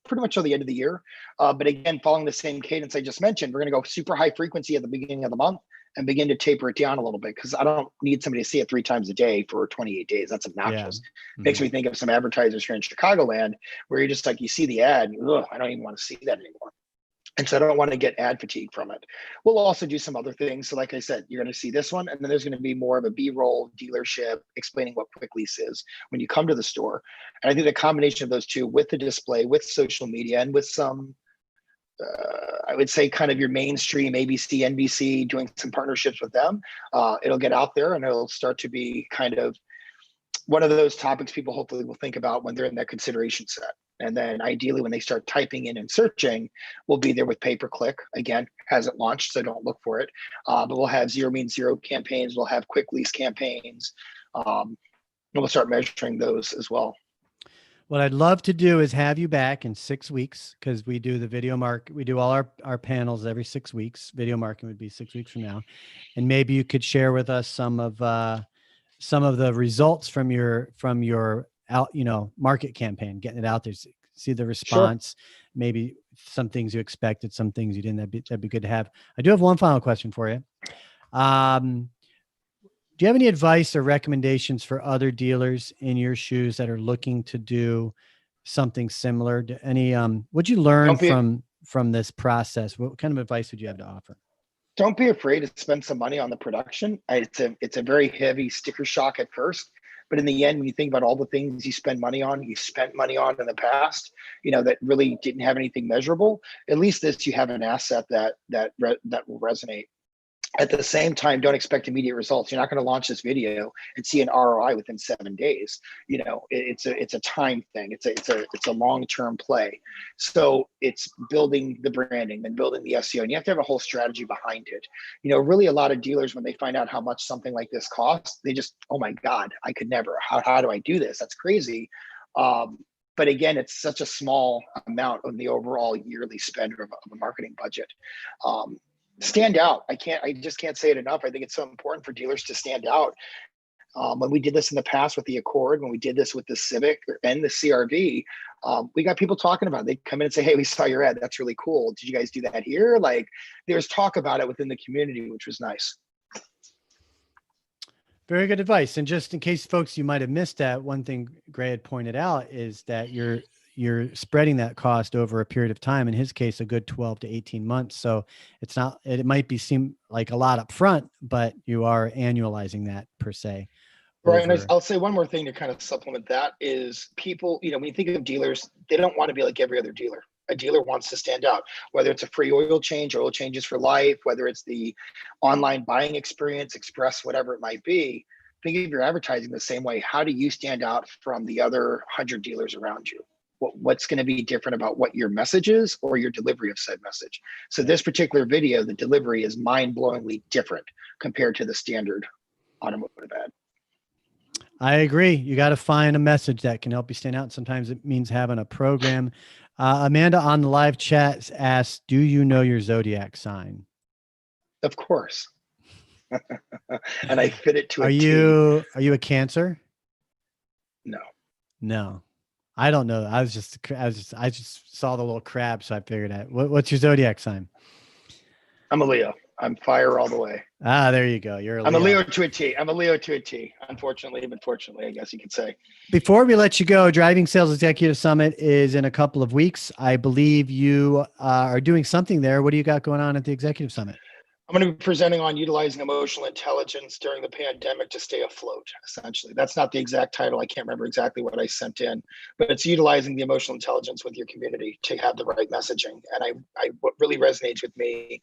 pretty much till the end of the year. But again, following the same cadence I just mentioned, we're going to go super high frequency at the beginning of the month and begin to taper it down a little bit, because I don't need somebody to see it 3 times a day for 28 days. That's obnoxious. Yeah. Mm-hmm. Makes me think of some advertisers here in Chicagoland where you're just like, you see the ad, and I don't even want to see that anymore. And so I don't want to get ad fatigue from it. We'll also do some other things. So like I said, you're going to see this one, and then there's going to be more of a B-roll dealership explaining what quick lease is when you come to the store. And I think the combination of those two, with the display, with social media, and with some, I would say kind of your mainstream ABC, NBC, doing some partnerships with them, it'll get out there, and it'll start to be kind of one of those topics people hopefully will think about when they're in that consideration set. And then ideally, when they start typing in and searching, we'll be there with pay-per-click. Again, hasn't launched, so don't look for it. But we'll have zero means zero campaigns. We'll have quick lease campaigns. And we'll start measuring those as well. What I'd love to do is have you back in 6 weeks, because we do the video we do all our panels every 6 weeks. Video marketing would be 6 weeks from now. And maybe you could share with us some of the results from your market campaign, getting it out there, see the response. Sure. Maybe some things you expected, some things you didn't. That'd be good to have. I do have one final question for you. Do you have any advice or recommendations for other dealers in your shoes that are looking to do something similar? What'd you learn from this process? What kind of advice would you have to offer? Don't be afraid to spend some money on the production. It's a very heavy sticker shock at first, but in the end, when you think about all the things you spent money on in the past, that really didn't have anything measurable, at least this, you have an asset that will resonate. At the same time, don't expect immediate results. You're not going to launch this video and see an ROI within 7 days. It's a time thing. It's a long-term play. So it's building the branding and building the SEO, and you have to have a whole strategy behind it. Really, a lot of dealers, when they find out how much something like this costs, they just, oh my God, I could never. How do I do this? That's crazy. But again, it's such a small amount of the overall yearly spend of a marketing budget. Stand out. I just can't say it enough. I think it's so important for dealers to stand out. When we did this in the past with the Accord, when we did this with the Civic and the CRV, we got people talking about it. They'd come in and say, hey, we saw your ad. That's really cool. Did you guys do that here? Like, there's talk about it within the community, which was nice. Very good advice. And just in case folks, you might have missed that, one thing Gray had pointed out is that you're spreading that cost over a period of time. In his case, a good 12 to 18 months. So it might seem like a lot up front, but you are annualizing that per se. Right. And I'll say one more thing to kind of supplement that is people, when you think of dealers, they don't want to be like every other dealer. A dealer wants to stand out, whether it's a free oil changes for life, whether it's the online buying experience, express, whatever it might be. Think of your advertising the same way. How do you stand out from the other 100 dealers around you? What's going to be different about what your message is or your delivery of said message? So this particular video, the delivery is mind-blowingly different compared to the standard automotive ad. I agree. You got to find a message that can help you stand out. Sometimes it means having a program. Amanda on the live chat asks, do you know your zodiac sign? Of course. And I fit it to Are a T. you a Cancer? No. No, I don't know. I just saw the little crab. So I figured out what's your zodiac sign? I'm a Leo. I'm fire all the way. Ah, there you go. You're a I'm a Leo. Leo to a T. I'm a Leo to a T. Unfortunately, but fortunately, I guess you could say. Before we let you go, Driving Sales Executive Summit is in a couple of weeks. I believe you are doing something there. What do you got going on at the Executive Summit? I'm going to be presenting on utilizing emotional intelligence during the pandemic to stay afloat, essentially. That's not the exact title. I can't remember exactly what I sent in, but it's utilizing the emotional intelligence with your community to have the right messaging. And what really resonates with me,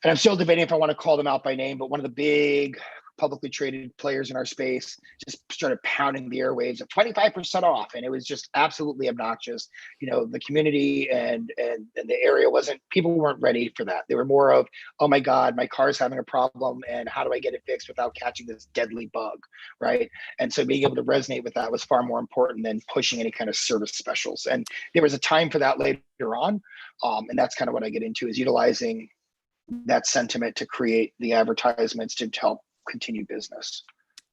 and I'm still debating if I want to call them out by name, but one of the big publicly traded players in our space just started pounding the airwaves of 25% off. And it was just absolutely obnoxious. The community and the area people weren't ready for that. They were more of, oh my God, my car's having a problem and how do I get it fixed without catching this deadly bug, right? And so being able to resonate with that was far more important than pushing any kind of service specials. And there was a time for that later on. And that's kind of what I get into, is utilizing that sentiment to create the advertisements to help continue business.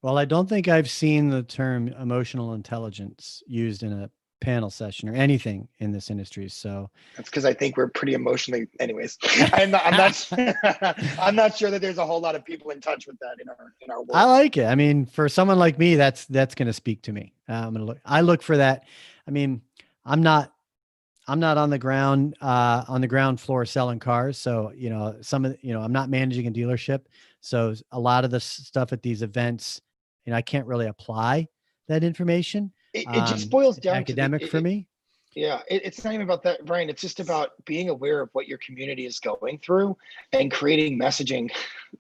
Well, I don't think I've seen the term emotional intelligence used in a panel session or anything in this industry. So that's because I think we're pretty emotionally, anyways. I'm not I'm not sure that there's a whole lot of people in touch with that in our world. I like it. I mean, for someone like me, that's going to speak to me. I look for that. I mean, I'm not on the ground floor selling cars. So, I'm not managing a dealership. So a lot of the stuff at these events, I can't really apply that information. It just boils down academic to for me. Yeah, it's not even about that, Brian. It's just about being aware of what your community is going through and creating messaging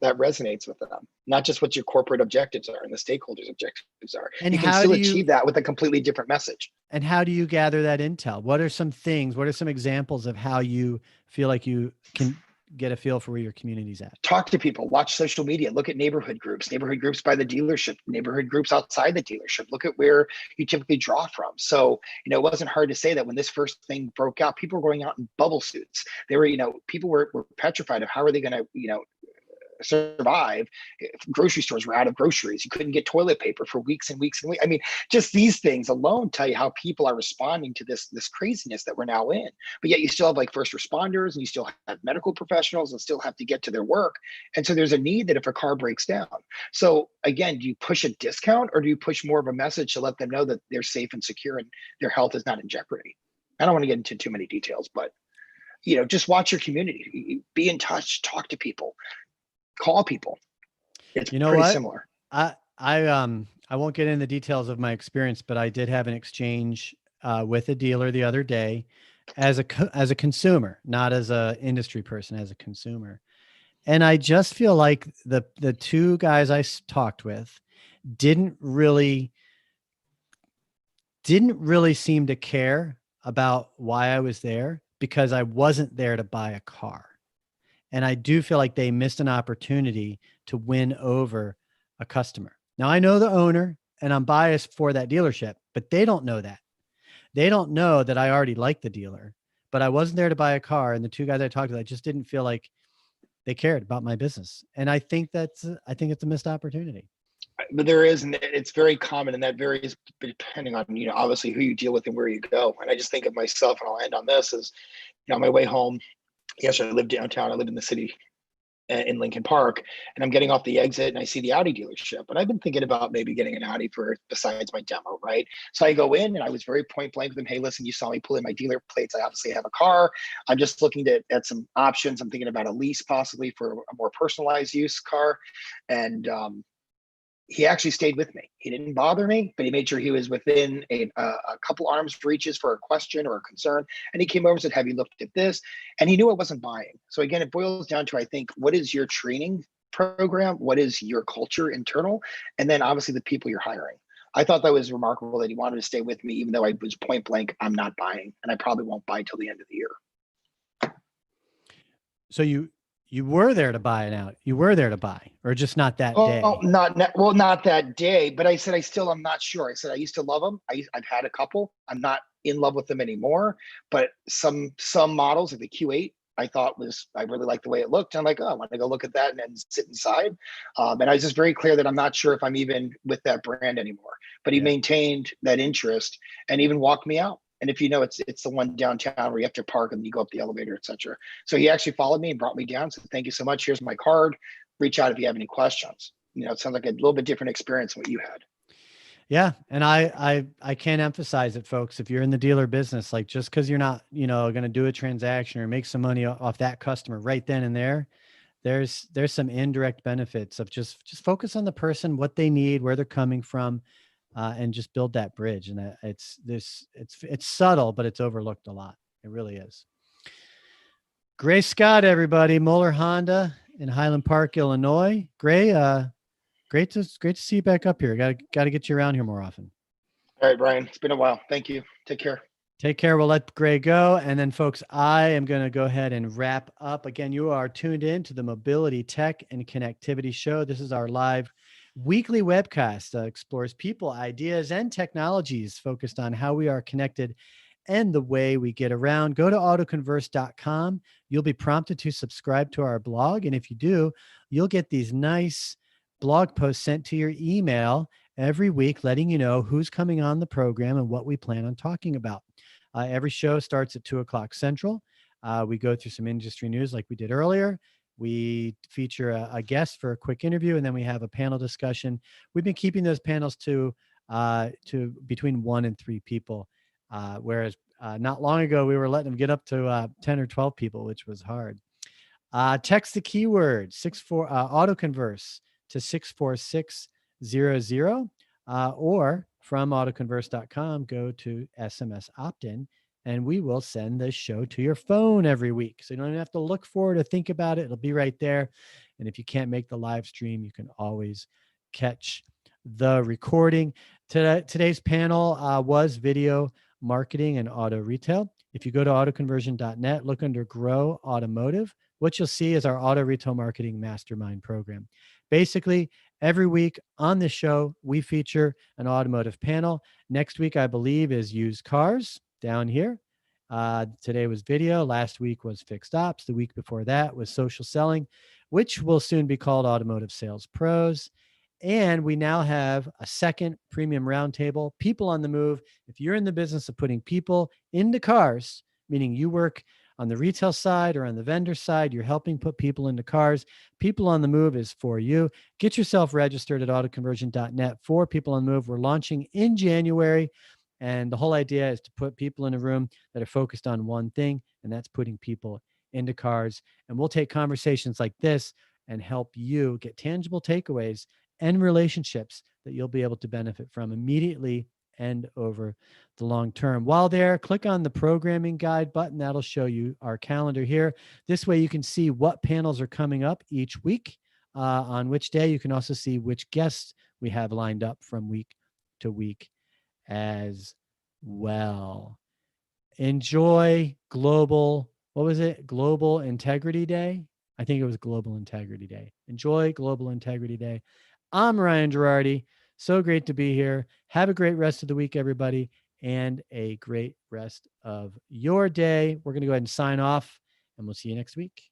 that resonates with them, not just what your corporate objectives are and the stakeholders' objectives are. And you can still achieve that with a completely different message. And how do you gather that intel? What are some examples of how you feel like you can get a feel for where your community's at? Talk to people, watch social media, look at neighborhood groups by the dealership, neighborhood groups outside the dealership. Look at where you typically draw from. So, it wasn't hard to say that when this first thing broke out, people were going out in bubble suits. They were, people were petrified of how are they going to, survive if grocery stores were out of groceries. You couldn't get toilet paper for weeks and weeks and weeks. I mean, just these things alone tell you how people are responding to this craziness that we're now in. But yet you still have like first responders and you still have medical professionals and still have to get to their work. And so there's a need that if a car breaks down. So again, do you push a discount or do you push more of a message to let them know that they're safe and secure and their health is not in jeopardy? I don't want to get into too many details, but just watch your community, be in touch, talk to people. Call people. It's pretty similar. I won't get into the details of my experience, but I did have an exchange with a dealer the other day as a consumer, not as a industry person, as a consumer. And I just feel like the two guys I talked with didn't really seem to care about why I was there, because I wasn't there to buy a car. And I do feel like they missed an opportunity to win over a customer. Now, I know the owner and I'm biased for that dealership, but they don't know that. They don't know that I already like the dealer, but I wasn't there to buy a car. And the two guys I talked to, I just didn't feel like they cared about my business. And I think it's a missed opportunity. But there is, and it's very common, and that varies depending on, obviously who you deal with and where you go. And I just think of myself, and I'll end on this, is, on my way home, yesterday, I live downtown. I live in the city in Lincoln Park, and I'm getting off the exit and I see the Audi dealership. And I've been thinking about maybe getting an Audi besides my demo, right? So I go in and I was very point blank with them. Hey, listen, you saw me pull in my dealer plates. I obviously have a car. I'm just looking at some options. I'm thinking about a lease possibly for a more personalized use car. And he actually stayed with me. He didn't bother me, but he made sure he was within a couple arms reaches for a question or a concern. And he came over and said, have you looked at this? And he knew I wasn't buying. So again, it boils down to, I think, what is your training program? What is your culture internal? And then obviously the people you're hiring. I thought that was remarkable that he wanted to stay with me, even though I was point blank, I'm not buying. And I probably won't buy till the end of the year. So you You were there to buy it out. You were there to buy, or just not that day. Not that day, but I said I'm not sure. I said I used to love them. I've had a couple. I'm not in love with them anymore. But some models of the Q8 I thought I really liked the way it looked. And I'm like, oh, I want to go look at that and then sit inside. And I was just very clear that I'm not sure if I'm even with that brand anymore. But he maintained that interest and even walked me out. And if you know, it's the one downtown where you have to park and you go up the elevator, etc. So he actually followed me and brought me down. So thank you so much. Here's my card. Reach out if you have any questions. It sounds like a little bit different experience than what you had. Yeah. And I can't emphasize it, folks. If you're in the dealer business, like just because you're not, going to do a transaction or make some money off that customer right then and there, there's some indirect benefits of just focus on the person, what they need, where they're coming from, and just build that bridge. And it's subtle, but it's overlooked a lot. It really is. Gray Scott, everybody, Muller Honda in Highland Park, Illinois. Gray, great to see you back up here. Got to get you around here more often. All right, Brian, it's been a while. Thank you. Take care. Take care. We'll let Gray go. And then, folks, I am going to go ahead and wrap up. Again, you are tuned in to the Mobility, Tech, and Connectivity Show. This is our live weekly webcast that explores people, ideas, and technologies focused on how we are connected and the way we get around. Go to autoconverse.com. You'll be prompted to subscribe to our blog. And if you do, you'll get these nice blog posts sent to your email every week, letting you know who's coming on the program and what we plan on talking about. Every show starts at 2:00 Central. We go through some industry news like we did earlier. We feature a guest for a quick interview, and then we have a panel discussion. We've been keeping those panels to between 1 and 3 people, whereas not long ago we were letting them get up to 10 or 12 people, which was hard. Text the keyword autoconverse to 64600, or from autoconverse.com, go to SMS opt-in, and we will send this show to your phone every week. So you don't even have to look for it or think about it. It'll be right there. And if you can't make the live stream, you can always catch the recording. Today's panel was video marketing and auto retail. If you go to autoconversion.net, look under Grow Automotive, what you'll see is our auto retail marketing mastermind program. Basically, every week on the show, we feature an automotive panel. Next week, I believe, is used cars down here. Today was video. Last week was fixed ops. The week before that was social selling, which will soon be called automotive sales pros. And we now have a second premium roundtable, people on the move. If you're in the business of putting people into cars, meaning you work on the retail side or on the vendor side, you're helping put people into cars. People on the Move is for you. Get yourself registered at autoconversion.net for People on the Move. We're launching in January. And the whole idea is to put people in a room that are focused on one thing, and that's putting people into cars. And we'll take conversations like this and help you get tangible takeaways and relationships that you'll be able to benefit from immediately and over the long term. While there, click on the programming guide button. That'll show you our calendar here. This way you can see what panels are coming up each week, on which day. You can also see which guests we have lined up from week to week as well. Enjoy Global Integrity Day. I think it was Global Integrity Day. Enjoy Global Integrity Day. I'm Ryan Girardi. So great to be here. Have a great rest of the week, everybody, and a great rest of your day. We're going to go ahead and sign off, and we'll see you next week.